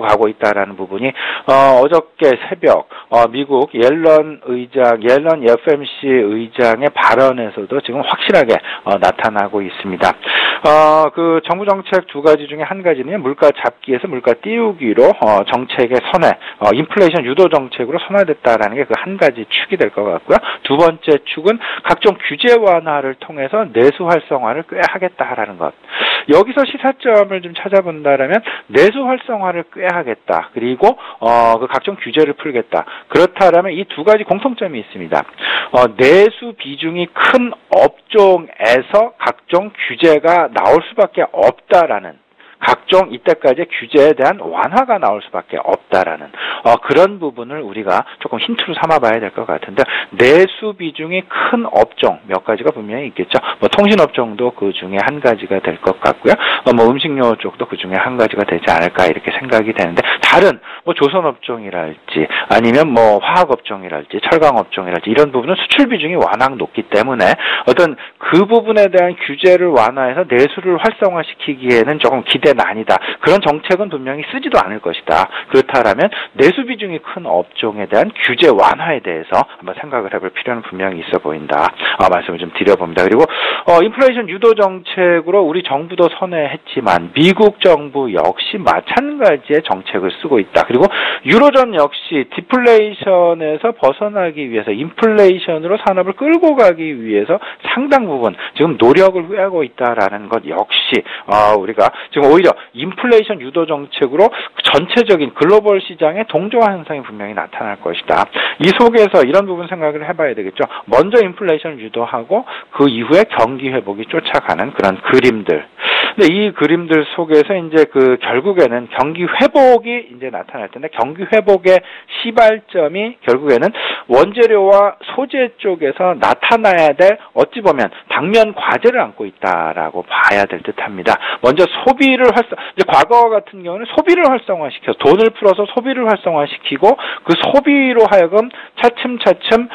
가고 있다라는 부분이 어저께 새벽 미국 옐런 FOMC 의장의 발언에서도 지금 확실하게 나타나고 있습니다. 그 정부 정책 두 가지 중에 한 가지는 물가 잡기에서 물가 띄우기로 정책의 선회, 인플레이션 유도 정책으로 선화됐다라는 게 그 한 가지 축이 될 것 같고요. 두 번째 축은 각종 규제 완화를 통해서 내수 활성화를 꽤 하겠다라는 것. 여기서 시사점을 좀 찾아본다라면 내수 활성화를 꽤 하겠다. 그리고 그 각종 규제를 풀겠다. 그렇다라면 이 두 가지 공통점이 있습니다. 내수 비중이 큰 업종에서 각종 규제가 나올 수밖에 없다라는, 각종 이때까지의 규제에 대한 완화가 나올 수밖에 없다라는 그런 부분을 우리가 조금 힌트로 삼아봐야 될 것 같은데, 내수 비중이 큰 업종 몇 가지가 분명히 있겠죠. 통신업종도 그 중에 한 가지가 될 것 같고요. 음식료 쪽도 그 중에 한 가지가 되지 않을까 이렇게 생각이 되는데, 다른 조선업종이랄지 아니면 화학업종이랄지 철강업종이랄지 이런 부분은 수출 비중이 워낙 높기 때문에 어떤 그 부분에 대한 규제를 완화해서 내수를 활성화시키기에는 조금 기대는 아니다. 그런 정책은 분명히 쓰지도 않을 것이다. 그렇다라면 내수 비중이 큰 업종에 대한 규제 완화에 대해서 한번 생각을 해볼 필요는 분명히 있어 보인다. 말씀을 좀 드려봅니다. 그리고 인플레이션 유도 정책으로 우리 정부도 선회했지만 미국 정부 역시 마찬가지의 정책을 쓰고 있다. 그리고 유로존 역시 디플레이션에서 벗어나기 위해서 인플레이션으로 산업을 끌고 가기 위해서 상당 부분 지금 노력을 하고 있다라는 것 역시 우리가 지금 오히려 인플레이션 유도 정책으로 전체적인 글로벌 시장의 동조화 현상이 분명히 나타날 것이다. 이 속에서 이런 부분 생각을 해봐야 되겠죠. 먼저 인플레이션을 유도하고 그 이후에 경기 회복이 쫓아가는 그런 그림들. 근데 이 그림들 속에서 이제 결국에는 경기 회복이 이제 나타날 텐데, 경기 회복의 시발점이 결국에는 원재료와 소재 쪽에서 나타나야 될, 어찌 보면 당면 과제를 안고 있다라고 봐야 될 듯합니다. 먼저 소비를 이제 과거 같은 경우는 소비를 활성화시켜 돈을 풀어서 소비를 활성화시키고 그 소비로 하여금 차츰차츰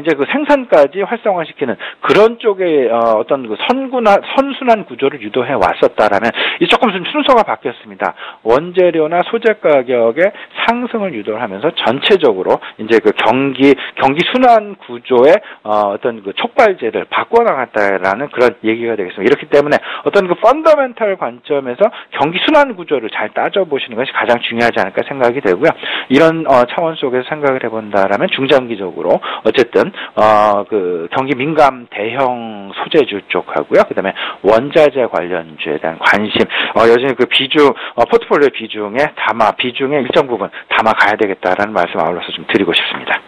이제 그 생산까지 활성화시키는 그런 쪽의 어떤 그 선순환 구조를 유도해 왔었다라면 이 조금 좀 순서가 바뀌었습니다. 원재료나 소재 가격의 상승을 유도를 하면서 전체적으로 이제 그 경기 순환 구조의 어떤 그 촉발제를 바꿔 나갔다라는 그런 얘기가 되겠습니다. 이렇기 때문에 어떤 그 펀더멘탈 관점에서 경기 순환 구조를 잘 따져보시는 것이 가장 중요하지 않을까 생각이 되고요. 이런 차원 속에서 생각을 해본다라면 중장기적으로 어쨌든 그 경기 민감 대형 소재주 쪽하고요. 그다음에 원자재 관련주에 대한 관심, 여전히 그 비중, 포트폴리오 비중의 일정 부분 담아가야 되겠다라는 말씀 아울러서 좀 드리고 싶습니다.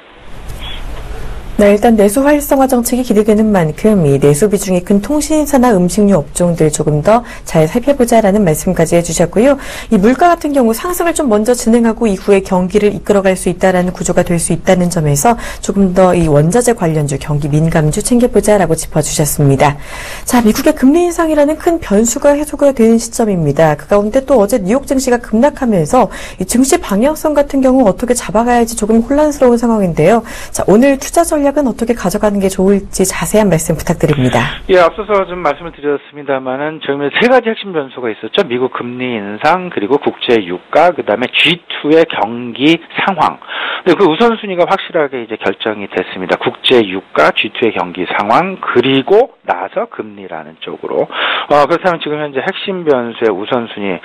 네, 일단 내수 활성화 정책이 기대되는 만큼 이 내수 비중이 큰 통신사나 음식료 업종들 조금 더 잘 살펴보자라는 말씀까지 해주셨고요. 이 물가 같은 경우 상승을 좀 먼저 진행하고 이후에 경기를 이끌어갈 수 있다라는 구조가 될 수 있다는 점에서 조금 더 이 원자재 관련주, 경기 민감주 챙겨보자라고 짚어주셨습니다. 자, 미국의 금리 인상이라는 큰 변수가 해소가 되는 시점입니다. 그 가운데 또 어제 뉴욕 증시가 급락하면서 이 증시 방향성 같은 경우 어떻게 잡아가야 할지 조금 혼란스러운 상황인데요. 자, 오늘 투자 전략은 어떻게 가져가는 게 좋을지 자세한 말씀 부탁드립니다. 예, 앞서서 좀 말씀을 드렸습니다만은 지금 세 가지 핵심 변수가 있었죠. 미국 금리 인상, 그리고 국제 유가, 그다음에 G2의 경기 상황. 근데 그 우선순위가 확실하게 이제 결정이 됐습니다. 국제 유가, G2의 경기 상황, 그리고 나서 금리라는 쪽으로. 그렇다면 지금 현재 핵심 변수의 우선순위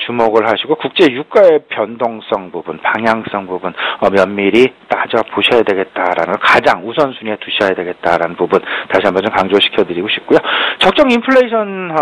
주목을 하시고 국제 유가의 변동성 부분, 방향성 부분 면밀히 따져 보셔야 되겠다라는 가장 시장 우선순위에 두셔야 되겠다라는 부분 다시 한번 좀 강조시켜드리고 싶고요. 적정 인플레이션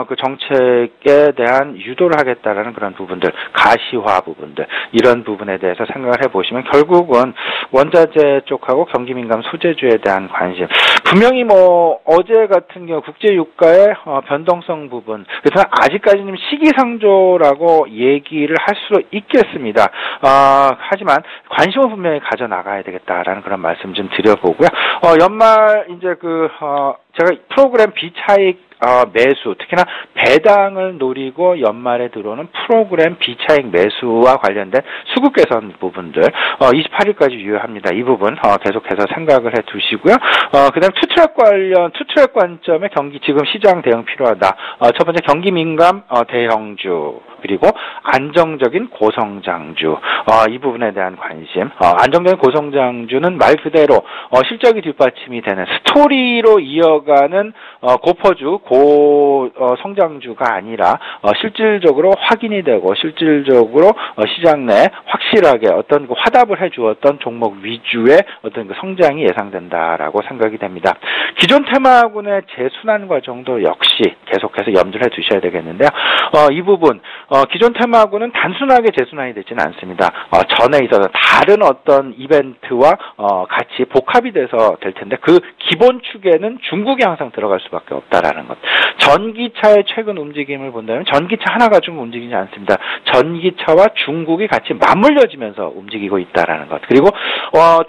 그 정책에 대한 유도를 하겠다라는 그런 부분들, 가시화 부분들 이런 부분에 대해서 생각을 해보시면 결국은 원자재 쪽하고 경기민감 소재주에 대한 관심, 분명히 뭐 어제 같은 경우 국제유가의 변동성 부분, 그래서 아직까지는 시기상조라고 얘기를 할 수 있겠습니다. 하지만 관심은 분명히 가져나가야 되겠다라는 그런 말씀 좀 드려보고요. 연말 이제 제가 프로그램 비차익 매수, 특히나 배당을 노리고 연말에 들어오는 프로그램 비차익 매수와 관련된 수급 개선 부분들 28일까지 유효합니다. 이 부분 계속해서 생각을 해두시고요. 그다음 투트랙 관점의 경기 지금 시장 대응 필요하다. 첫 번째 경기 민감 대형주, 그리고 안정적인 고성장주, 이 부분에 대한 관심. 안정적인 고성장주는 말 그대로 실적이 뒷받침이 되는 스토리로 이어가는 고퍼주, 고성장주가 아니라 실질적으로 확인이 되고 실질적으로 시장 내 확실하게 어떤 화답을 해주었던 종목 위주의 어떤 성장이 예상된다라고 생각이 됩니다. 기존 테마군의 재순환 과정도 역시 계속해서 염두를 해두셔야 되겠는데요. 이 부분 기존 테마군은 단순하게 재순환이 되지는 않습니다. 전에 있어서 다른 어떤 이벤트와 같이 복합이 돼서 될 텐데 그 기본 축에는 중국이 항상 들어갈 수밖에 없다라는 것. 전기차의 최근 움직임을 본다면 전기차 하나가 좀 움직이지 않습니다. 전기차와 중국이 같이 맞물려지면서 움직이고 있다라는 것. 그리고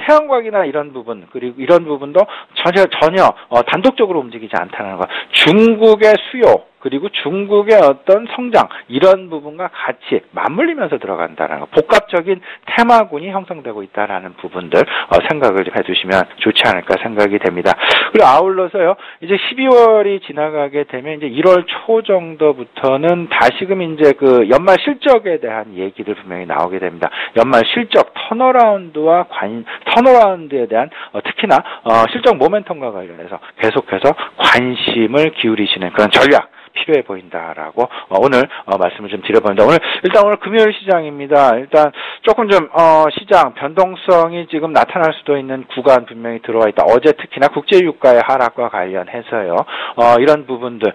태양광이나 이런 부분, 그리고 이런 부분도 전혀 단독적으로 움직이지 않다는 것. 중국의 수요, 그리고 중국의 어떤 성장, 이런 부분과 같이 맞물리면서 들어간다는 것. 복합적인 테마군이 형성되고 있다는 부분들 생각을 좀 해두시면 좋지 않을까 생각이 됩니다. 그리고 아울러서요, 이제 12월이 지나가게 되면 이제 1월 초 정도부터는 다시금 이제 그 연말 실적에 대한 얘기들 분명히 나오게 됩니다. 연말 실적 턴어라운드에 대한 특히나 실적 모멘텀과 관련해서 계속해서 관심을 기울이시는 그런 전략 필요해 보인다라고 오늘 말씀을 좀 드려봅니다. 오늘 금요일 시장입니다. 일단 조금 좀 시장 변동성이 지금 나타날 수도 있는 구간 분명히 들어와 있다. 어제 특히나 국제유가의 하락과 관련해서요. 이런 부분들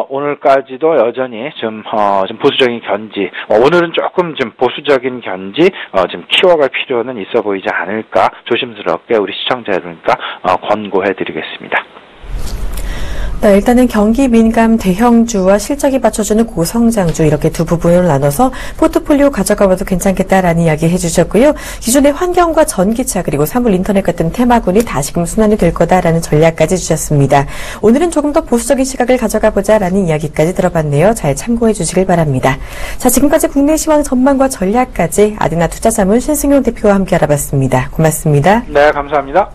오늘까지도 여전히 좀 보수적인 견지. 오늘은 조금 좀 보수적인 견지 좀 키워갈 필요는 있어 보이지 않을까 조심스럽게 우리 시청자 여러분과 권고해드리겠습니다. 네, 일단은 경기 민감 대형주와 실적이 받쳐주는 고성장주 이렇게 두 부분을 나눠서 포트폴리오 가져가봐도 괜찮겠다라는 이야기 해주셨고요. 기존의 환경과 전기차 그리고 사물 인터넷 같은 테마군이 다시금 순환이 될 거다라는 전략까지 주셨습니다. 오늘은 조금 더 보수적인 시각을 가져가보자라는 이야기까지 들어봤네요. 잘 참고해 주시길 바랍니다. 자, 지금까지 국내 시황 전망과 전략까지 아디나 투자자문 신승용 대표와 함께 알아봤습니다. 고맙습니다. 네, 감사합니다.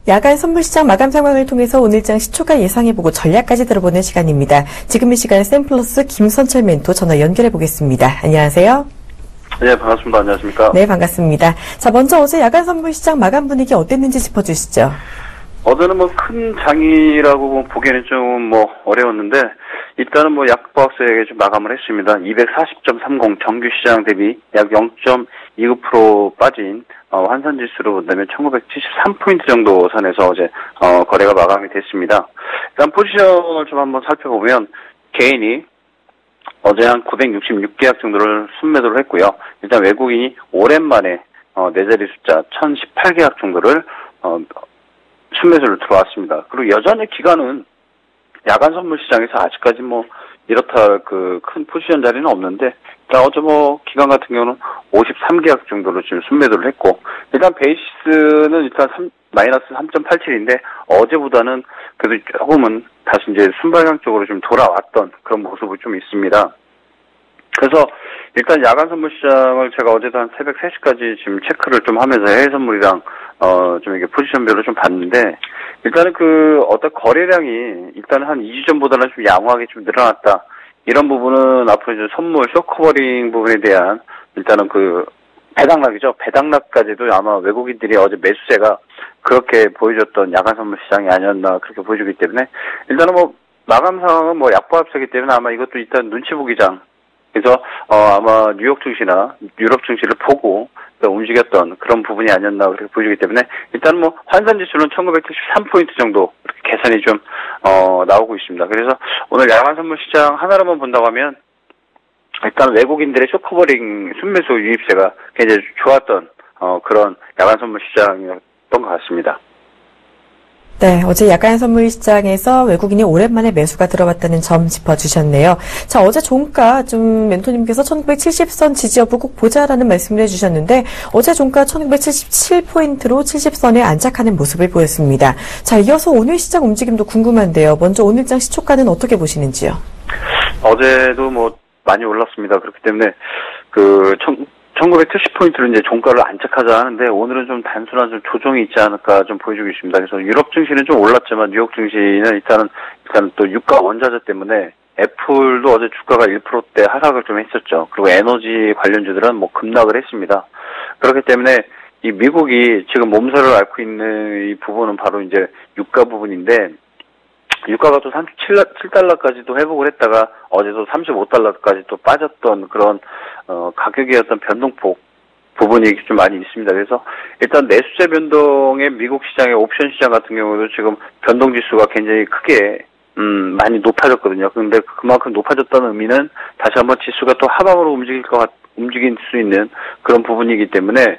야간 선물시장 마감 상황을 통해서 오늘장 시초가 예상해보고 전략까지 들어보는 시간입니다. 지금 이 시간 샘플러스 김선철 멘토 전화 연결해보겠습니다. 안녕하세요. 네, 반갑습니다. 안녕하십니까? 네, 반갑습니다. 자, 먼저 어제 야간 선물시장 마감 분위기 어땠는지 짚어주시죠. 어제는 큰 장이라고 보기에는 좀 어려웠는데, 일단은 약박스에게 좀 마감을 했습니다. 240.30 정규 시장 대비 약 0.29% 빠진 환산지수로 본다면 1973포인트 정도 선에서 어제 거래가 마감이 됐습니다. 일단 포지션을 좀 한번 살펴보면 개인이 어제 한 966계약 정도를 순매도를 했고요. 일단 외국인이 오랜만에 네 자리 숫자 1018계약 정도를 순매수를 들어왔습니다. 그리고 여전히 기간은 야간 선물 시장에서 아직까지 이렇다 할 큰 포지션 자리는 없는데, 일단 어제 기간 같은 경우는 53계약 정도로 지금 순매도를 했고, 일단 베이시스는 일단 마이너스 3.87인데, 어제보다는 그래도 조금은 다시 이제 순방향 쪽으로 좀 돌아왔던 그런 모습이 좀 있습니다. 그래서 일단 야간 선물 시장을 제가 어제도 한 새벽 3시까지 지금 체크를 좀 하면서 해외 선물이랑 좀 이게 포지션별로 좀 봤는데, 일단은 어떤 거래량이 일단 한 2주 전보다는 좀 양호하게 좀 늘어났다. 이런 부분은 앞으로 이제 선물 쇼커버링 부분에 대한 일단은 배당락이죠. 배당락까지도 아마 외국인들이 어제 매수세가 그렇게 보여줬던 야간 선물 시장이 아니었나 그렇게 보여주기 때문에 일단은 마감 상황은 뭐 약보합세기 때문에 아마 이것도 일단 눈치 보기장. 그래서 아마 뉴욕 증시나 유럽 증시를 보고 움직였던 그런 부분이 아니었나 그렇게 보여지기 때문에 일단 뭐 환산 지수는 1973포인트 정도 이렇게 계산이 좀 나오고 있습니다. 그래서 오늘 야간 선물 시장 하나로만 본다고 하면 일단 외국인들의 쇼커버링 순매수 유입세가 굉장히 좋았던 그런 야간 선물 시장이었던 것 같습니다. 네, 어제 야간 선물 시장에서 외국인이 오랜만에 매수가 들어왔다는 점 짚어주셨네요. 자, 어제 종가 좀 멘토님께서 1970선 지지 여부 꼭 보자라는 말씀을 해주셨는데 어제 종가 1977포인트로 70선에 안착하는 모습을 보였습니다. 자, 이어서 오늘 시장 움직임도 궁금한데요. 먼저 오늘장 시초가는 어떻게 보시는지요? 어제도 뭐 많이 올랐습니다. 그렇기 때문에 1970포인트로 이제 종가를 안착하자 하는데 오늘은 좀 단순한 좀 조정이 있지 않을까 좀 보여주고 있습니다. 그래서 유럽 증시는 좀 올랐지만 뉴욕 증시는 일단은 또 유가 원자재 때문에 애플도 어제 주가가 1%대 하락을 좀 했었죠. 그리고 에너지 관련주들은 뭐 급락을 했습니다. 그렇기 때문에 이 미국이 지금 몸살을 앓고 있는 이 부분은 바로 이제 유가 부분인데 유가가 또 37달러까지도 회복을 했다가 어제도 35달러까지 또 빠졌던 그런 가격의 어떤 변동폭 부분이 좀 많이 있습니다. 그래서 일단 내수제 변동의 미국 시장의 옵션 시장 같은 경우도 지금 변동 지수가 굉장히 크게 많이 높아졌거든요. 근데 그만큼 높아졌다는 의미는 다시 한번 지수가 또 하방으로 움직일 수 있는 그런 부분이기 때문에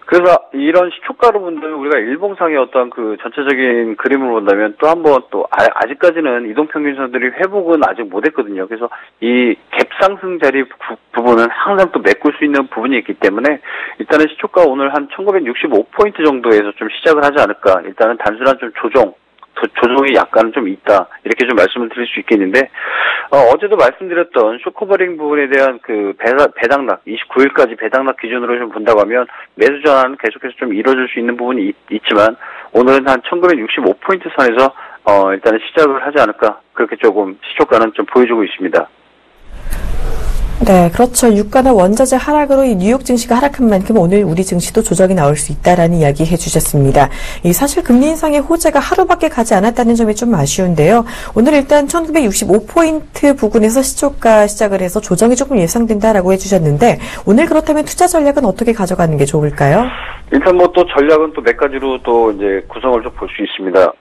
그래서 이런 시초가로 본다면 우리가 일봉상의 어떤 그 전체적인 그림을 본다면 또 한번 또 아직까지는 이동평균선들이 회복은 아직 못했거든요. 그래서 이 갭상승 자리 부분은 항상 또 메꿀 수 있는 부분이 있기 때문에 일단은 시초가 오늘 한 1965포인트 정도에서 좀 시작을 하지 않을까. 일단은 단순한 좀 조정이 약간 좀 있다. 이렇게 좀 말씀을 드릴 수 있겠는데, 어제도 말씀드렸던 쇼커버링 부분에 대한 그 배당락, 29일까지 배당락 기준으로 좀 본다고 하면 매수 전환은 계속해서 좀 이뤄질 수 있는 부분이 있지만, 오늘은 한 1965포인트 선에서, 일단은 시작을 하지 않을까. 그렇게 조금 시초가는 좀 보여주고 있습니다. 네, 그렇죠. 유가나 원자재 하락으로 이 뉴욕 증시가 하락한 만큼 오늘 우리 증시도 조정이 나올 수 있다라는 이야기 해주셨습니다. 사실 금리 인상의 호재가 하루밖에 가지 않았다는 점이 좀 아쉬운데요. 오늘 일단 1965포인트 부근에서 시초가 시작을 해서 조정이 조금 예상된다라고 해주셨는데 오늘 그렇다면 투자 전략은 어떻게 가져가는 게 좋을까요? 일단 뭐 또 전략은 또 몇 가지로 또 이제 구성을 좀 볼 수 있습니다.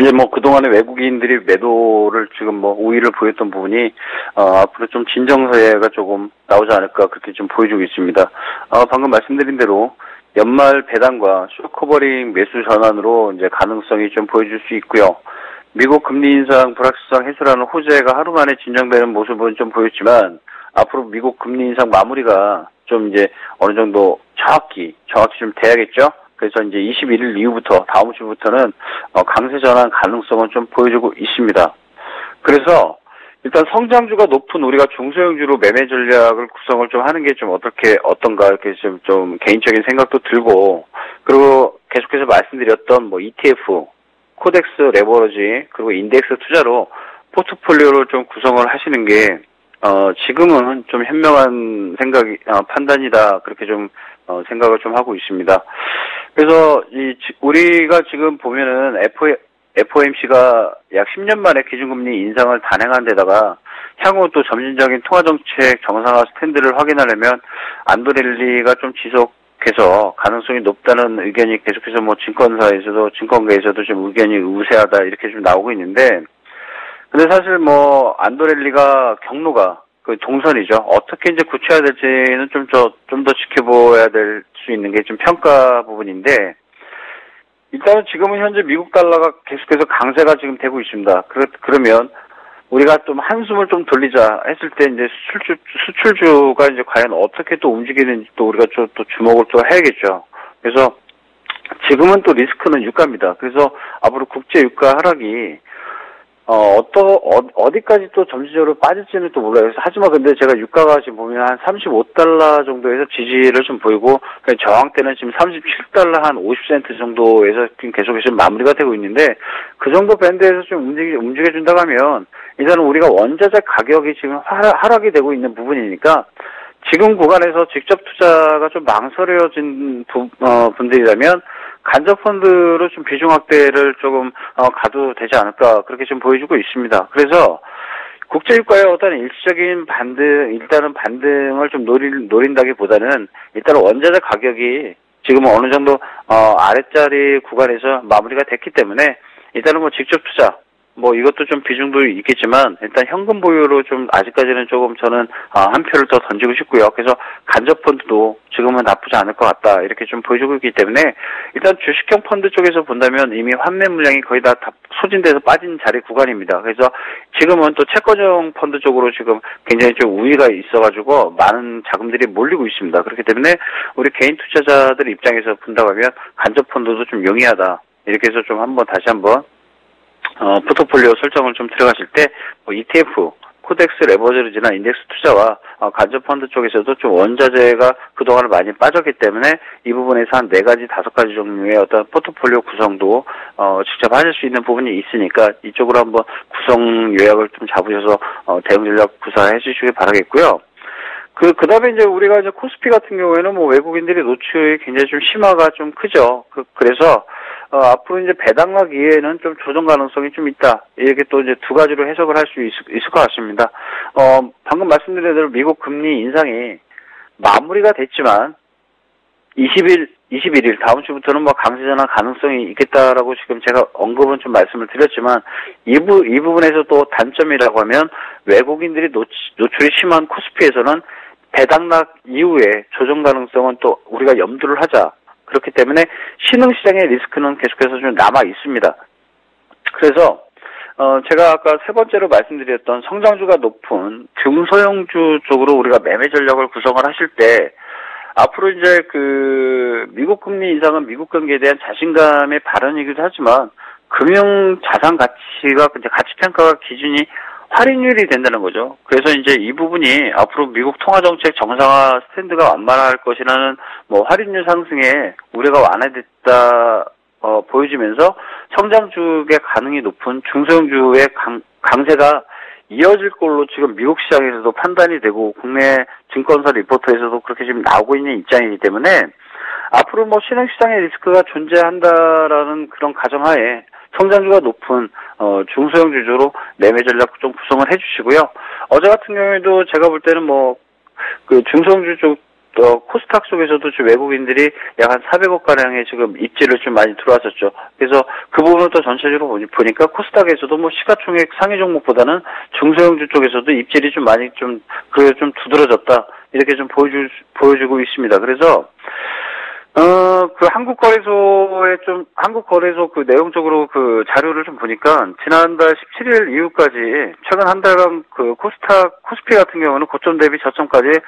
이제 뭐 그동안에 외국인들이 매도를 지금 뭐 우위를 보였던 부분이 앞으로 좀 진정세가 조금 나오지 않을까 그렇게 좀 보여주고 있습니다. 방금 말씀드린 대로 연말 배당과 쇼커버링 매수 전환으로 이제 가능성이 좀 보여줄 수 있고요. 미국 금리 인상 불확실성 해소라는 호재가 하루 만에 진정되는 모습은 좀 보였지만 앞으로 미국 금리 인상 마무리가 좀 이제 어느 정도 정확히 좀 돼야겠죠. 그래서 이제 21일 이후부터 다음 주부터는 강세 전환 가능성은 좀 보여주고 있습니다. 그래서 일단 성장주가 높은 우리가 중소형주로 매매 전략을 구성을 좀 하는 게 좀 어떤가 이렇게 좀 개인적인 생각도 들고 그리고 계속해서 말씀드렸던 뭐 ETF, 코덱스 레버러지 그리고 인덱스 투자로 포트폴리오를 좀 구성을 하시는 게 지금은 좀 현명한 판단이다 그렇게 좀 생각을 좀 하고 있습니다. 그래서 우리가 지금 보면은 FOMC가 약 10년 만에 기준금리 인상을 단행한 데다가 향후 또 점진적인 통화정책 정상화 스탠드를 확인하려면 안도랠리가 좀 지속해서 가능성이 높다는 의견이 계속해서 뭐 증권가에서도 좀 의견이 우세하다 이렇게 좀 나오고 있는데 근데 사실 뭐 안도랠리가 경로가 그 동선이죠. 어떻게 이제 굳혀야 될지는 좀 더 지켜봐야 될 수 있는 게 좀 평가 부분인데 일단은 지금은 현재 미국 달러가 계속해서 강세가 지금 되고 있습니다. 그러면 우리가 좀 한숨을 좀 돌리자 했을 때 이제 수출주가 이제 과연 어떻게 또 움직이는지 또 우리가 또 주목을 또 해야겠죠. 그래서 지금은 또 리스크는 유가입니다. 그래서 앞으로 국제 유가 하락이 어디까지 또 점진적으로 빠질지는 또 몰라요. 하지만 근데 제가 유가가 지금 보면 한 35달러 정도에서 지지를 좀 보이고, 저항대는 지금 37달러 한 50센트 정도에서 계속해서 마무리가 되고 있는데, 그 정도 밴드에서 좀 움직여준다고 하면, 일단은 우리가 원자재 가격이 지금 하락이 되고 있는 부분이니까, 지금 구간에서 직접 투자가 좀 망설여진 분들이라면, 간접 펀드로 좀 비중 확대를 조금 가도 되지 않을까 그렇게 좀 보여주고 있습니다. 그래서 국제유가의 어떤 일시적인 일단은 반등을 좀 노린다기보다는 일단 원자재 가격이 지금 어느 정도 아랫자리 구간에서 마무리가 됐기 때문에 일단은 뭐 직접 투자 뭐 이것도 좀 비중도 있겠지만 일단 현금 보유로 좀 아직까지는 조금 저는 한 표를 더 던지고 싶고요. 그래서 간접 펀드도 지금은 나쁘지 않을 것 같다 이렇게 좀 보여주고 있기 때문에 일단 주식형 펀드 쪽에서 본다면 이미 환매 물량이 거의 다 소진돼서 빠진 자리 구간입니다. 그래서 지금은 또 채권형 펀드 쪽으로 지금 굉장히 좀 우위가 있어가지고 많은 자금들이 몰리고 있습니다. 그렇기 때문에 우리 개인 투자자들 입장에서 본다고 하면 간접 펀드도 좀 용이하다 이렇게 해서 좀 다시 한번 포트폴리오 설정을 좀 들어가실 때, 뭐 ETF, 코덱스 레버리지나 인덱스 투자와 간접 펀드 쪽에서도 좀 원자재가 그동안 많이 빠졌기 때문에 이 부분에서 한 4가지, 5가지 종류의 어떤 포트폴리오 구성도 직접 하실 수 있는 부분이 있으니까 이쪽으로 한번 구성 요약을 좀 잡으셔서 대응 전략 구사해 주시길 바라겠고요. 그 다음에 이제 우리가 이제 코스피 같은 경우에는 뭐 외국인들이 노출이 굉장히 좀 심화가 좀 크죠. 그래서 앞으로 이제 배당락 이외에는 좀 조정 가능성이 좀 있다. 이렇게 또 이제 2가지로 해석을 할 수 있을 것 같습니다. 방금 말씀드린 대로 미국 금리 인상이 마무리가 됐지만 21일 다음 주부터는 뭐 강세 전환 가능성이 있겠다라고 지금 제가 언급은 좀 말씀을 드렸지만 이 부분에서 또 단점이라고 하면 외국인들이 노출이 심한 코스피에서는 배당락 이후에 조정 가능성은 또 우리가 염두를 하자. 그렇기 때문에 신흥시장의 리스크는 계속해서 좀 남아 있습니다. 그래서 제가 아까 3번째로 말씀드렸던 성장주가 높은 중소형주 쪽으로 우리가 매매 전략을 구성을 하실 때 앞으로 이제 미국 금리 인상은 미국 경기에 대한 자신감의 발현이기도 하지만 금융 자산 가치가 이제 가치 평가가 기준이 할인율이 된다는 거죠. 그래서 이제 이 부분이 앞으로 미국 통화정책 정상화 스탠드가 완만할 것이라는 뭐 할인율 상승에 우려가 완화됐다 보여지면서 성장주의 가능이 높은 중소형주의 강세가 이어질 걸로 지금 미국 시장에서도 판단이 되고 국내 증권사 리포트에서도 그렇게 지금 나오고 있는 입장이기 때문에 앞으로 뭐 신흥시장의 리스크가 존재한다라는 그런 가정하에 성장주가 높은 중소형 주주로 매매 전략 좀 구성을 해주시고요. 어제 같은 경우에도 제가 볼 때는 뭐 중소형 주주 코스닥 쪽에서도 지금 외국인들이 약 한 400억 가량의 지금 입지를 좀 많이 들어왔었죠. 그래서 그 부분을 또 전체적으로 보니까 코스닥에서도 뭐 시가총액 상위 종목보다는 중소형주 쪽에서도 입질이 좀 많이 좀 두드러졌다 이렇게 좀 보여주고 있습니다. 그래서 한국거래소 내용적으로 자료를 좀 보니까, 지난달 17일 이후까지, 최근 한 달간 코스피 같은 경우는 고점 대비 저점까지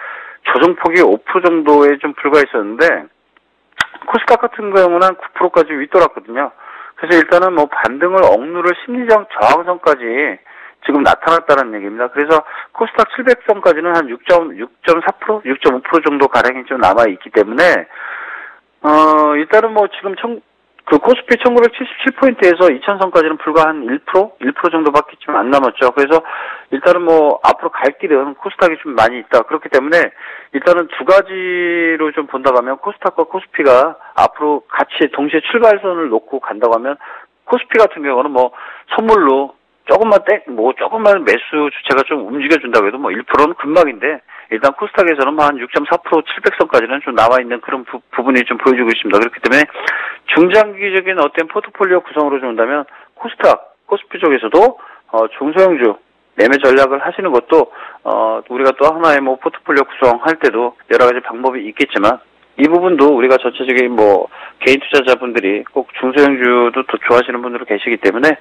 조정폭이 5% 정도에 좀 불과했었는데, 코스닥 같은 경우는 한 9%까지 윗돌았거든요. 그래서 일단은 뭐 반등을 억누를 심리적 저항선까지 지금 나타났다는 얘기입니다. 그래서 코스닥 700선까지는 한 6.4%, 6.5% 정도 가량이 좀 남아있기 때문에, 일단은 뭐 지금 코스피 1977포인트에서 2000선까지는 불과 한 1% 정도밖에 좀 안 남았죠. 그래서 일단은 뭐 앞으로 갈 길은 코스닥이 좀 많이 있다. 그렇기 때문에 일단은 2가지로 좀 본다고 하면 코스닥과 코스피가 앞으로 같이 동시에 출발선을 놓고 간다고 하면 코스피 같은 경우는 뭐 선물로 조금만 매수 주체가 좀 움직여준다고 해도 뭐 1%는 금방인데, 일단 코스닥에서는 한 6.4% 700선까지는 좀 남아있는 그런 부분이 좀 보여주고 있습니다. 그렇기 때문에 중장기적인 어떤 포트폴리오 구성으로 본다면 코스피 쪽에서도 중소형주 매매 전략을 하시는 것도 우리가 또 하나의 뭐 포트폴리오 구성할 때도 여러 가지 방법이 있겠지만, 이 부분도 우리가 전체적인 뭐 개인 투자자분들이 꼭 중소형주도 더 좋아하시는 분들도 계시기 때문에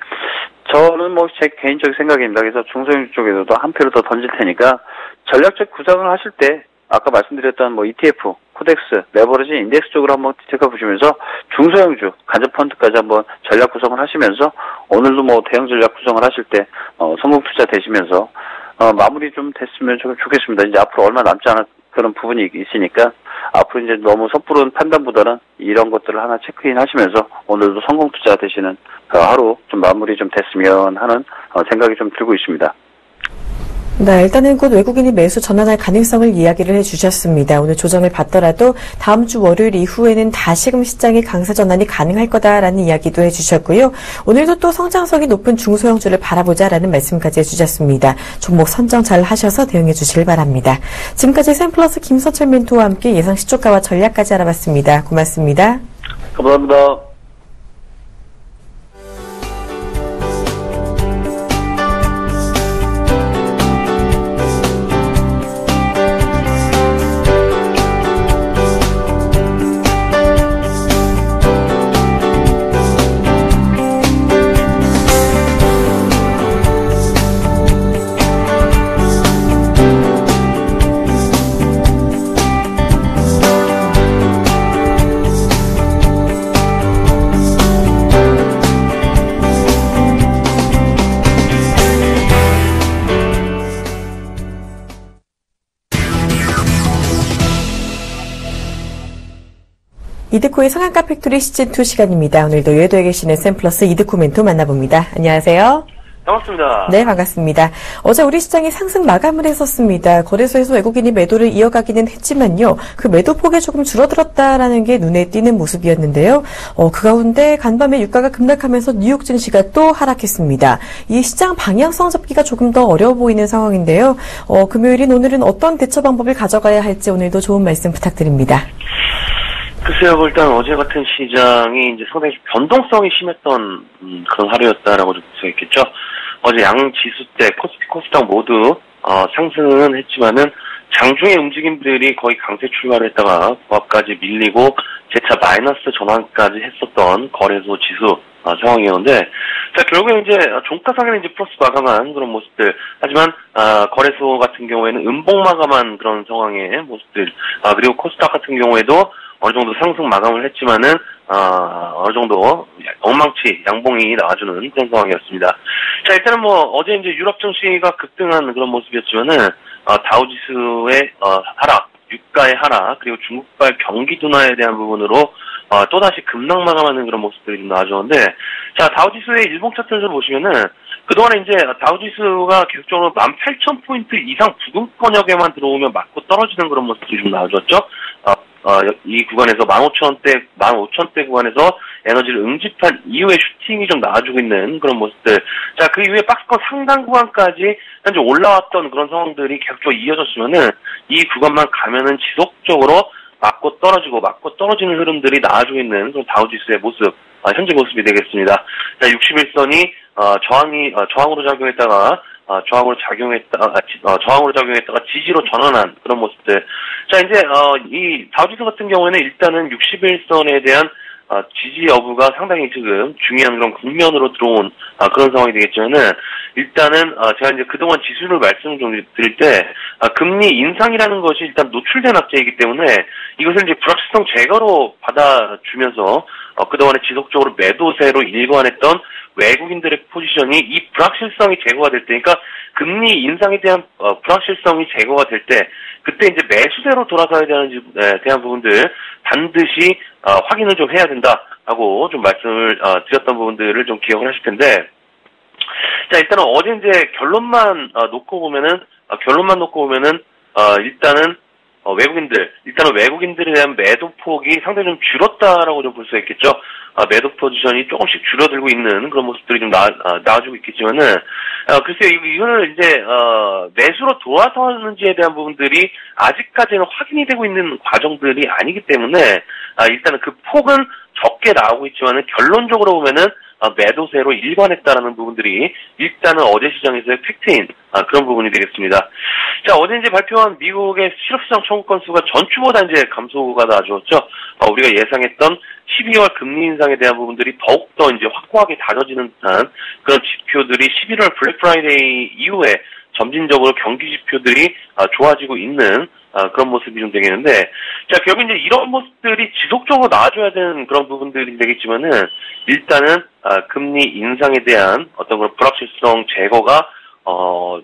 저는 뭐 제 개인적 생각입니다. 그래서 중소형주 쪽에서도 한 표를 더 던질 테니까 전략적 구성을 하실 때 아까 말씀드렸던 뭐 ETF, 코덱스, 레버리지, 인덱스 쪽으로 한번 체크해보시면서 중소형주, 간접 펀드까지 한번 전략 구성을 하시면서 오늘도 뭐 대형 전략 구성을 하실 때 성공 투자 되시면서 마무리 좀 됐으면 좋겠습니다. 이제 앞으로 얼마 남지 않은 그런 부분이 있으니까 앞으로 이제 너무 섣부른 판단보다는 이런 것들을 하나 체크인 하시면서 오늘도 성공 투자 되시는 하루 좀 마무리 좀 됐으면 하는 생각이 좀 들고 있습니다. 네, 일단은 곧 외국인이 매수 전환할 가능성을 이야기를 해주셨습니다. 오늘 조정을 받더라도 다음 주 월요일 이후에는 다시금 시장의 강세 전환이 가능할 거다라는 이야기도 해주셨고요. 오늘도 또 성장성이 높은 중소형주를 바라보자라는 말씀까지 해주셨습니다. 종목 선정 잘 하셔서 대응해 주시길 바랍니다. 지금까지 샘플러스 김서철 멘토와 함께 예상 시초가와 전략까지 알아봤습니다. 고맙습니다. 감사합니다. 이드코의 성한가 팩토리 시즌2 시간입니다. 오늘도 여의도에 계시는 샘플러스 이드코 멘토 만나봅니다. 안녕하세요. 반갑습니다. 네, 반갑습니다. 어제 우리 시장이 상승 마감을 했었습니다. 거래소에서 외국인이 매도를 이어가기는 했지만요. 그 매도 폭이 조금 줄어들었다라는 게 눈에 띄는 모습이었는데요. 그 가운데 간밤에 유가가 급락하면서 뉴욕 증시가 또 하락했습니다. 이 시장 방향성 잡기가 조금 더 어려워 보이는 상황인데요. 금요일인 오늘은 어떤 대처 방법을 가져가야 할지 오늘도 좋은 말씀 부탁드립니다. 글쎄요, 일단 어제 같은 시장이 이제 상당히 변동성이 심했던 그런 하루였다라고 볼 수 있겠죠. 어제 양 지수 때 코스피, 코스닥 모두 상승은 했지만은 장중의 움직임들이 거의 강세 출발을 했다가 고압까지 밀리고 재차 마이너스 전환까지 했었던 거래소 지수 상황이었는데, 자, 결국에 이제 종가상에는 이제 플러스 마감한 그런 모습들, 하지만 거래소 같은 경우에는 음봉 마감한 그런 상황의 모습들, 그리고 코스닥 같은 경우에도 어느 정도 상승 마감을 했지만은 어느 정도 엉망치 양봉이 나와주는 그런 상황이었습니다. 자, 일단은 뭐 어제 이제 유럽 증시가 급등한 그런 모습이었지만은 다우지수의 하락, 유가의 하락, 그리고 중국발 경기 둔화에 대한 부분으로 또다시 급락 마감하는 그런 모습들이 좀 나와주는데, 자, 다우지수의 일봉 차트를 보시면은 그동안에 이제 다우지수가 계속적으로 18,000포인트 이상 부근권역에만 들어오면 맞고 떨어지는 그런 모습들이 좀 나와줬죠. 이 구간에서 15,000대 구간에서 에너지를 응집한 이후에 슈팅이 좀 나와주고 있는 그런 모습들. 자, 그 이후에 박스권 상단 구간까지 현재 올라왔던 그런 상황들이 계속적으로 이어졌으면은 이 구간만 가면은 지속적으로 맞고 떨어지는 흐름들이 나와주고 있는 그런 다우지수의 모습, 현재 모습이 되겠습니다. 자, 61선이 저항으로 작용했다가 지지로 전환한 그런 모습들. 자, 이제 이 다우지수 같은 경우에는 일단은 61선에 대한 지지 여부가 상당히 지금 중요한 그런 국면으로 들어온 그런 상황이 되겠지만은, 일단은 제가 이제 그동안 지수를 말씀 좀 드릴 때 금리 인상이라는 것이 일단 노출된 악재이기 때문에 이것을 이제 불확실성 제거로 받아주면서 그동안에 지속적으로 매도세로 일관했던 외국인들의 포지션이 이 불확실성이 제거가 될 때, 그러니까 금리 인상에 대한 불확실성이 제거가 될 때, 그때 이제 매수세로 돌아가야 되는지 대한 부분들 반드시 확인을 좀 해야 된다라고 좀 말씀을 드렸던 부분들을 좀 기억을 하실 텐데, 자, 일단은 어제 이제 결론만 놓고 보면은 일단은 외국인들에 대한 매도 폭이 상당히 좀 줄었다라고 좀 볼 수 있겠죠. 매도 포지션이 조금씩 줄어들고 있는 그런 모습들이 좀 나와주고 있겠지만은, 글쎄요, 이거는 이제, 매수로 돌아서는지에 대한 부분들이 아직까지는 확인이 되고 있는 과정들이 아니기 때문에, 일단은 그 폭은 적게 나오고 있지만은 결론적으로 보면은, 매도세로 일관했다라는 부분들이 일단은 어제 시장에서의 팩트인 그런 부분이 되겠습니다. 자, 어제 이제 발표한 미국의 실업시장 청구 건수가 전주보다 이제 감소가 나와주었죠. 우리가 예상했던 12월 금리 인상에 대한 부분들이 더욱더 이제 확고하게 다져지는 듯한 그런 지표들이 11월 블랙 프라이데이 이후에 점진적으로 경기 지표들이 좋아지고 있는 그런 모습이 좀 되겠는데, 자, 결국 이제 이런 모습들이 지속적으로 나와줘야 되는 그런 부분들이 되겠지만은, 일단은 금리 인상에 대한 어떤 그런 불확실성 제거가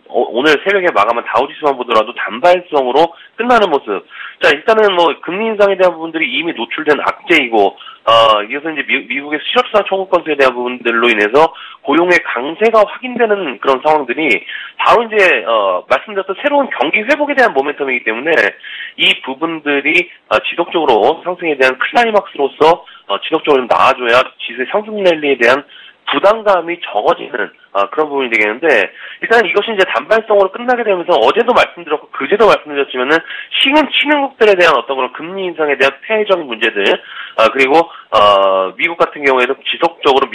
오늘 새벽에 마감한 다우지수만 보더라도 단발성으로 끝나는 모습. 자, 일단은 뭐 금리 인상에 대한 부분들이 이미 노출된 악재이고, 이어서 이제 미국의 실업수당 청구 건수에 대한 부분들로 인해서 고용의 강세가 확인되는 그런 상황들이 바로 이제 말씀드렸던 새로운 경기 회복에 대한 모멘텀이기 때문에 이 부분들이 지속적으로 상승에 대한 클라이막스로서 지속적으로 나아줘야 지수의 상승 랠리에 대한 부담감이 적어지는 그런 부분이 되겠는데, 일단 이것이 이제 단발성으로 끝나게 되면서 어제도 말씀드렸고 그제도 말씀드렸지만은 신흥국들에 대한 어떤 그런 금리 인상에 대한 폐해적인 문제들, 그리고 미국 같은 경우에도 지속적으로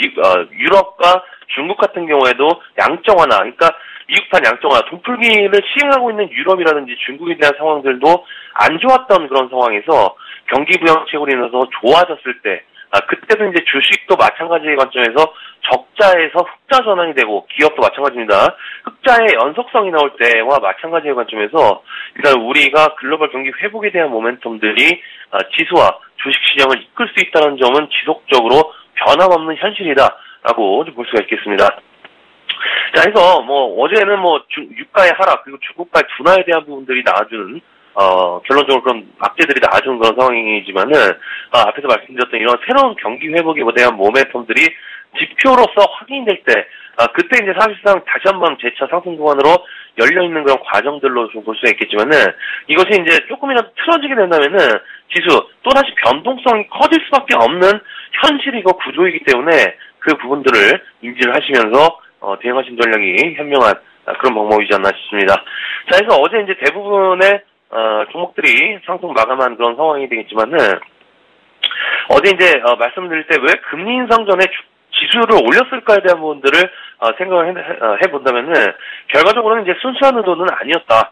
유럽과 중국 같은 경우에도 양적 완화, 그러니까 미국판 양적 완화, 돈풀기를 시행하고 있는 유럽이라든지 중국에 대한 상황들도 안 좋았던 그런 상황에서 경기 부양책으로 인해서 좋아졌을 때, 그때도 이제 주식도 마찬가지의 관점에서 적자에서 흑자 전환이 되고, 기업도 마찬가지입니다. 흑자의 연속성이 나올 때와 마찬가지의 관점에서 일단 우리가 글로벌 경기 회복에 대한 모멘텀들이 지수와 주식시장을 이끌 수 있다는 점은 지속적으로 변함없는 현실이다라고 볼 수가 있겠습니다. 자, 그래서 뭐 어제는 뭐 유가의 하락 그리고 중국발 둔화에 대한 부분들이 나와주는 결론적으로 그런 악재들이 나아지는 그런 상황이지만은, 앞에서 말씀드렸던 이런 새로운 경기 회복에 대한 모멘텀들이 지표로서 확인될 때, 그때 이제 사실상 다시 한번 재차 상승 구간으로 열려있는 그런 과정들로 좀 볼 수가 있겠지만은, 이것이 이제 조금이라도 틀어지게 된다면은, 지수, 또다시 변동성이 커질 수밖에 없는 현실이고 구조이기 때문에, 그 부분들을 인지를 하시면서, 대응하신 전략이 현명한 그런 방법이지 않나 싶습니다. 자, 그래서 어제 이제 대부분의 종목들이 상승 마감한 그런 상황이 되겠지만은, 어제 이제 말씀드릴 때 왜 금리 인상 전에 지수를 올렸을까에 대한 부분들을 생각을 해본다면은, 결과적으로는 이제 순수한 의도는 아니었다.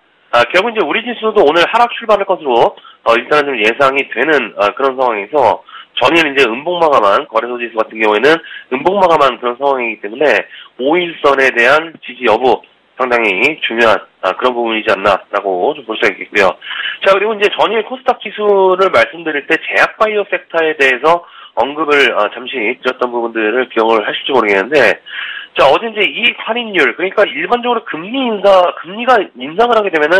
결국 이제 우리 지수도 오늘 하락 출발할 것으로 일단은 좀 예상이 되는 그런 상황에서, 전일 이제 음봉 마감한 거래소 지수 같은 경우에는 음봉 마감한 그런 상황이기 때문에 5일선에 대한 지지 여부 상당히 중요한 그런 부분이지 않나라고 좀 볼 수가 있겠고요. 자, 그리고 이제 전일 코스닥 지수를 말씀드릴 때 제약바이오 섹터에 대해서 언급을 잠시 드렸던 부분들을 기억을 하실지 모르겠는데, 자, 어제 이제 이익 할인율, 그러니까 일반적으로 금리가 인상을 하게 되면은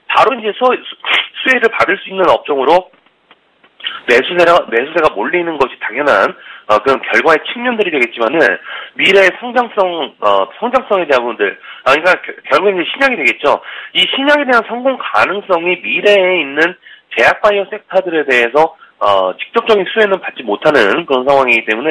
바로 이제 수혜를 받을 수 있는 업종으로 매수세가 몰리는 것이 당연한 그런 결과의 측면들이 되겠지만은, 미래의 성장성에 대한 부분들, 그러니까 결국은 이제 신약이 되겠죠. 이 신약에 대한 성공 가능성이 미래에 있는 제약바이오 섹터들에 대해서 직접적인 수혜는 받지 못하는 그런 상황이기 때문에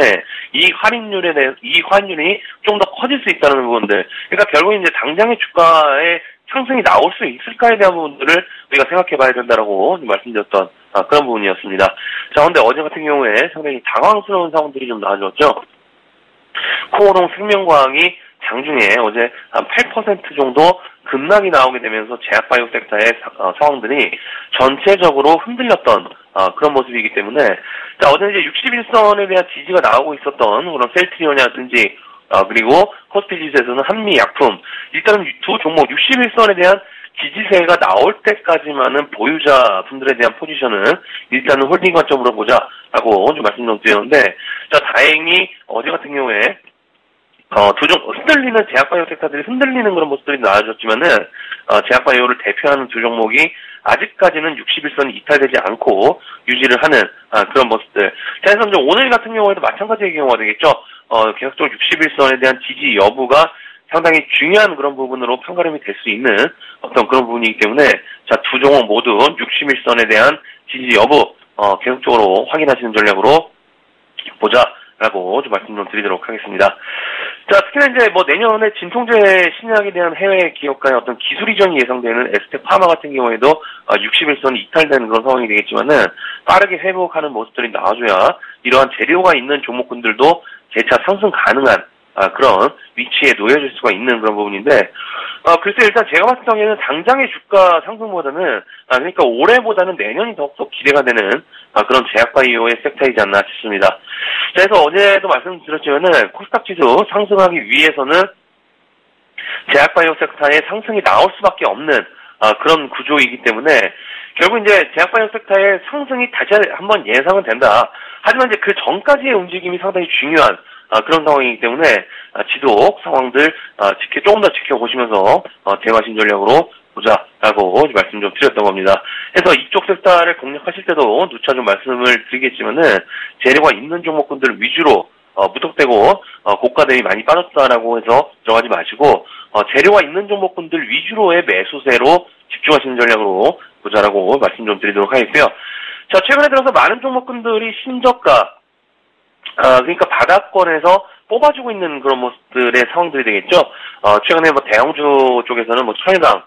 이익 환율이 좀 더 커질 수 있다는 부분들, 그러니까 결국 이제 당장의 주가의 상승이 나올 수 있을까에 대한 부분들을 우리가 생각해 봐야 된다라고 말씀드렸던 그런 부분이었습니다. 자, 근데 어제 같은 경우에 상당히 당황스러운 상황들이 좀 나와줬죠. 코오롱 생명과학이 장중에 어제 한 8% 정도 급락이 나오게 되면서 제약바이오 섹터의 상황들이 전체적으로 흔들렸던 그런 모습이기 때문에, 자, 어제 이제 61선에 대한 지지가 나오고 있었던 그런 셀트리온이라든지 그리고 코스피 지수에서는 한미약품, 일단은 두 종목 61선에 대한 지지세가 나올 때까지만은 보유자분들에 대한 포지션은 일단은 홀딩 관점으로 보자라고 좀 말씀 좀 드렸는데, 자, 다행히 어제 같은 경우에 흔들리는 제약바이오 섹터들이 흔들리는 그런 모습들이 나아졌지만은, 제약바이오를 대표하는 두 종목이 아직까지는 61선이 이탈되지 않고 유지를 하는 그런 모습들. 자, 그래서 이제 오늘 같은 경우에도 마찬가지의 경우가 되겠죠. 계속적으로 61선에 대한 지지 여부가 상당히 중요한 그런 부분으로 판가름이 될 수 있는 어떤 그런 부분이기 때문에, 자, 두 종목 모두 61선에 대한 지지 여부 계속적으로 확인하시는 전략으로 보자라고 좀 말씀 좀 드리도록 하겠습니다. 자, 특히나 이제 뭐 내년에 진통제 신약에 대한 해외 기업과의 어떤 기술 이전이 예상되는 에스텍 파마 같은 경우에도 61선이 이탈되는 그런 상황이 되겠지만은, 빠르게 회복하는 모습들이 나와줘야 이러한 재료가 있는 종목군들도 재차 상승 가능한 그런 위치에 놓여질 수가 있는 그런 부분인데, 글쎄 일단 제가 봤을 때는 당장의 주가 상승보다는, 그러니까 올해보다는 내년이 더욱더 기대가 되는 그런 제약바이오의 섹터이지 않나 싶습니다. 자, 그래서 어제도 말씀드렸지만은 코스닥 지수 상승하기 위해서는 제약바이오 섹터의 상승이 나올 수밖에 없는 그런 구조이기 때문에, 결국 이제 제약바이오 섹터의 상승이 다시 한번 예상은 된다. 하지만 이제 그 전까지의 움직임이 상당히 중요한 그런 상황이기 때문에 지속 상황들 조금 더 지켜보시면서 대마신 전략으로 보자라고 말씀 좀 드렸던 겁니다. 그래서 이쪽 섹터를 공략하실 때도 누차 좀 말씀을 드리겠지만은 재료가 있는 종목군들 위주로 무턱대고 고가 대비 많이 빠졌다라고 해서 들어가지 마시고 재료가 있는 종목군들 위주로의 매수세로 집중하시는 전략으로 보자라고 말씀 좀 드리도록 하겠고요. 자, 최근에 들어서 많은 종목군들이 신저가 그러니까 바닥권에서 뽑아주고 있는 그런 모습들의 상황들이 되겠죠. 최근에 대형주 쪽에서는 철강,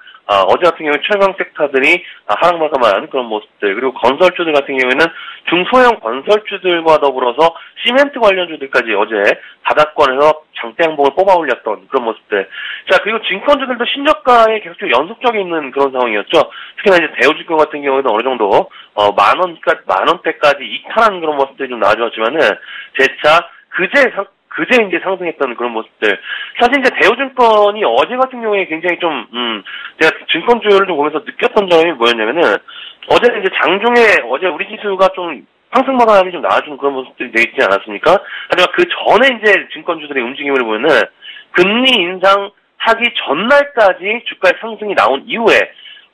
어제 같은 경우에 철강 섹터들이 하락마감한 그런 모습들, 그리고 건설주들 같은 경우에는 중소형 건설주들과 더불어서 시멘트 관련주들까지 어제 바닥권에서 장대 양봉을 뽑아 올렸던 그런 모습들. 자, 그리고 증권주들도 신저가에 계속 연속적인 있는 그런 상황이었죠. 특히나 이제 대우증권 같은 경우에는 어느 정도 만 원대까지 이탈한 그런 모습들이 좀 나와주었지만은 재차 그제 이제 상승했던 그런 모습들. 사실 이제 대우증권이 어제 같은 경우에 굉장히 좀, 제가 증권주를 좀 보면서 느꼈던 점이 뭐였냐면은, 어제는 이제 장중에 어제 우리 지수가 좀 상승마감이 좀 나와주는 그런 모습들이 되어 있지 않았습니까? 하지만 그 전에 이제 증권주들의 움직임을 보면은, 금리 인상하기 전날까지 주가의 상승이 나온 이후에,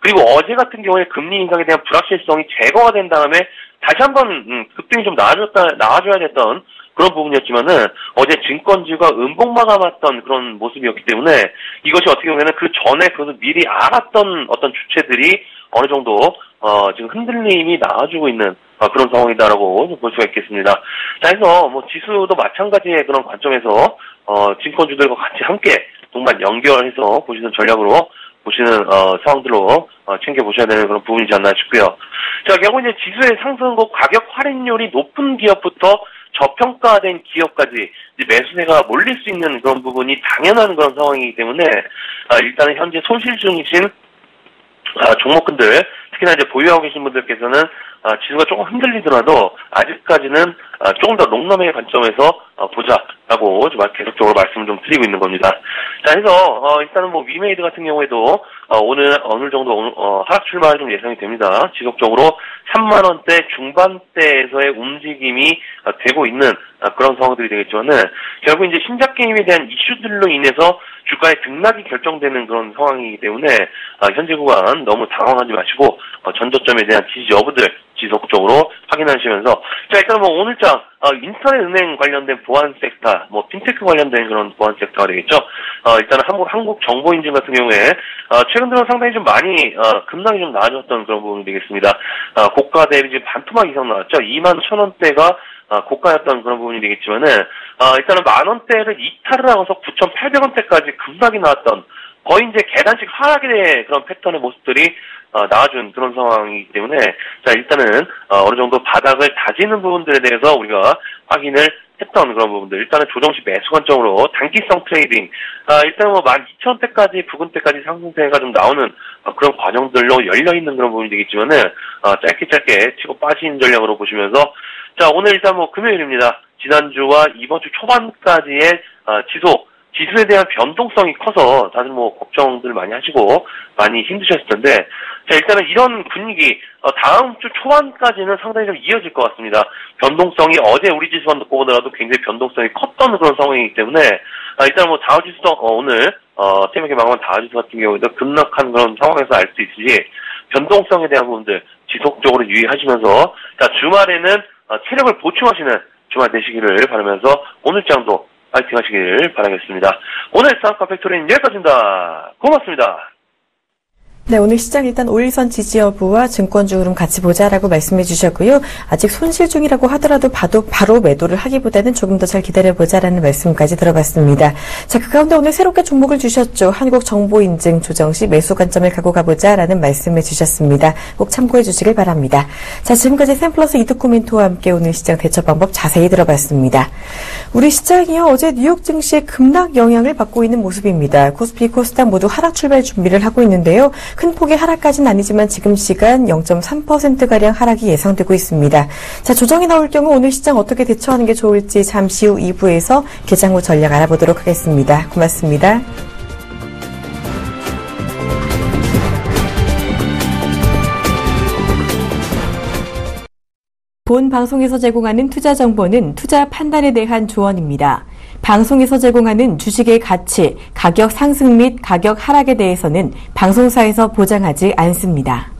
그리고 어제 같은 경우에 금리 인상에 대한 불확실성이 제거가 된 다음에 다시 한번 급등이 좀 나와줘야 됐던 그런 부분이었지만은 어제 증권주가 음봉 마감했던 그런 모습이었기 때문에 이것이 어떻게 보면은 그 전에 그것을 미리 알았던 어떤 주체들이 어느 정도 지금 흔들림이 나와주고 있는 그런 상황이다라고 볼 수가 있겠습니다. 자, 해서 지수도 마찬가지의 그런 관점에서 증권주들과 같이 함께 동반 연결해서 보시는 전략으로 보시는 상황들로 챙겨보셔야 되는 그런 부분이지 않나 싶고요. 자, 결국 이제 지수의 상승과 가격 할인율이 높은 기업부터 저평가된 기업까지 이제 매수세가 몰릴 수 있는 그런 부분이 당연한 그런 상황이기 때문에 일단은 현재 손실 중이신 종목군들, 특히나 이제 보유하고 계신 분들께서는 지수가 조금 흔들리더라도 아직까지는 조금 더 롱럼의 관점에서 보자라고 좀 계속적으로 말씀을 좀 드리고 있는 겁니다. 자, 해서 일단은 위메이드 같은 경우에도 오늘 어느 정도 하락 출발이 좀 예상이 됩니다. 지속적으로 3만 원대 중반대에서의 움직임이 되고 있는 그런 상황들이 되겠지만은 결국 이제 신작 게임에 대한 이슈들로 인해서 주가의 등락이 결정되는 그런 상황이기 때문에 현재 구간 너무 당황하지 마시고 전저점에 대한 지지 여부들 지속적으로 확인하시면서 자, 일단 오늘장 인터넷 은행 관련된 보안 섹터, 핀테크 관련된 그런 보안 섹터가 되겠죠. 일단은 한국 정보인증 같은 경우에 최근 들어 상당히 좀 많이 급락이 좀 나아졌던 그런 부분이 되겠습니다. 고가 대비 지금 반토막 이상 나왔죠. 21,000원대가 고가였던 그런 부분이 되겠지만은 일단은 만 원대를 이탈을 하고서 9,800원대까지 급락이 나왔던 거의 이제 계단식 하락의 그런 패턴의 모습들이 나와준 그런 상황이기 때문에 자, 일단은 어느 정도 바닥을 다지는 부분들에 대해서 우리가 확인을 했던 그런 부분들, 일단은 조정식 매수 관점으로 단기성 트레이딩, 일단은 12,000원대까지 부근대까지 상승세가 좀 나오는 그런 과정들로 열려있는 그런 부분이 되겠지만은 짧게 치고 빠진 전략으로 보시면서 자, 오늘 일단 금요일입니다. 지난주와 이번 주 초반까지의 지수에 대한 변동성이 커서 다들 걱정들 많이 하시고 많이 힘드셨을 텐데, 자, 일단은 이런 분위기, 다음 주 초반까지는 상당히 좀 이어질 것 같습니다. 변동성이 어제 우리 지수만 놓고 보더라도 굉장히 변동성이 컸던 그런 상황이기 때문에, 일단 다우지수도 오늘, 태명의 마감한 다우지수 같은 경우에도 급락한 그런 상황에서 알 수 있으시, 변동성에 대한 부분들 지속적으로 유의하시면서, 자, 주말에는 체력을 보충하시는 주말 되시기를 바라면서 오늘장도 파이팅 하시길 바라겠습니다. 오늘 상한가 팩토리는 여기까지입니다. 고맙습니다. 네, 오늘 시장 일단 5일선 지지 여부와 증권주 흐름 같이 보자라고 말씀해 주셨고요. 아직 손실 중이라고 하더라도 바로 매도를 하기보다는 조금 더 잘 기다려보자라는 말씀까지 들어봤습니다. 자, 그 가운데 오늘 새롭게 종목을 주셨죠. 한국정보인증 조정시 매수 관점을 갖고 가보자라는 말씀해 주셨습니다. 꼭 참고해 주시길 바랍니다. 자, 지금까지 샘플러스 이특구 멘토와 함께 오늘 시장 대처 방법 자세히 들어봤습니다. 우리 시장이요, 어제 뉴욕 증시의 급락 영향을 받고 있는 모습입니다. 코스피, 코스닥 모두 하락 출발 준비를 하고 있는데요. 큰 폭의 하락까지는 아니지만 지금 시간 0.3%가량 하락이 예상되고 있습니다. 자, 조정이 나올 경우 오늘 시장 어떻게 대처하는 게 좋을지 잠시 후 2부에서 개장 후 전략 알아보도록 하겠습니다. 고맙습니다. 본 방송에서 제공하는 투자 정보는 투자 판단에 대한 조언입니다. 방송에서 제공하는 주식의 가치, 가격 상승 및 가격 하락에 대해서는 방송사에서 보장하지 않습니다.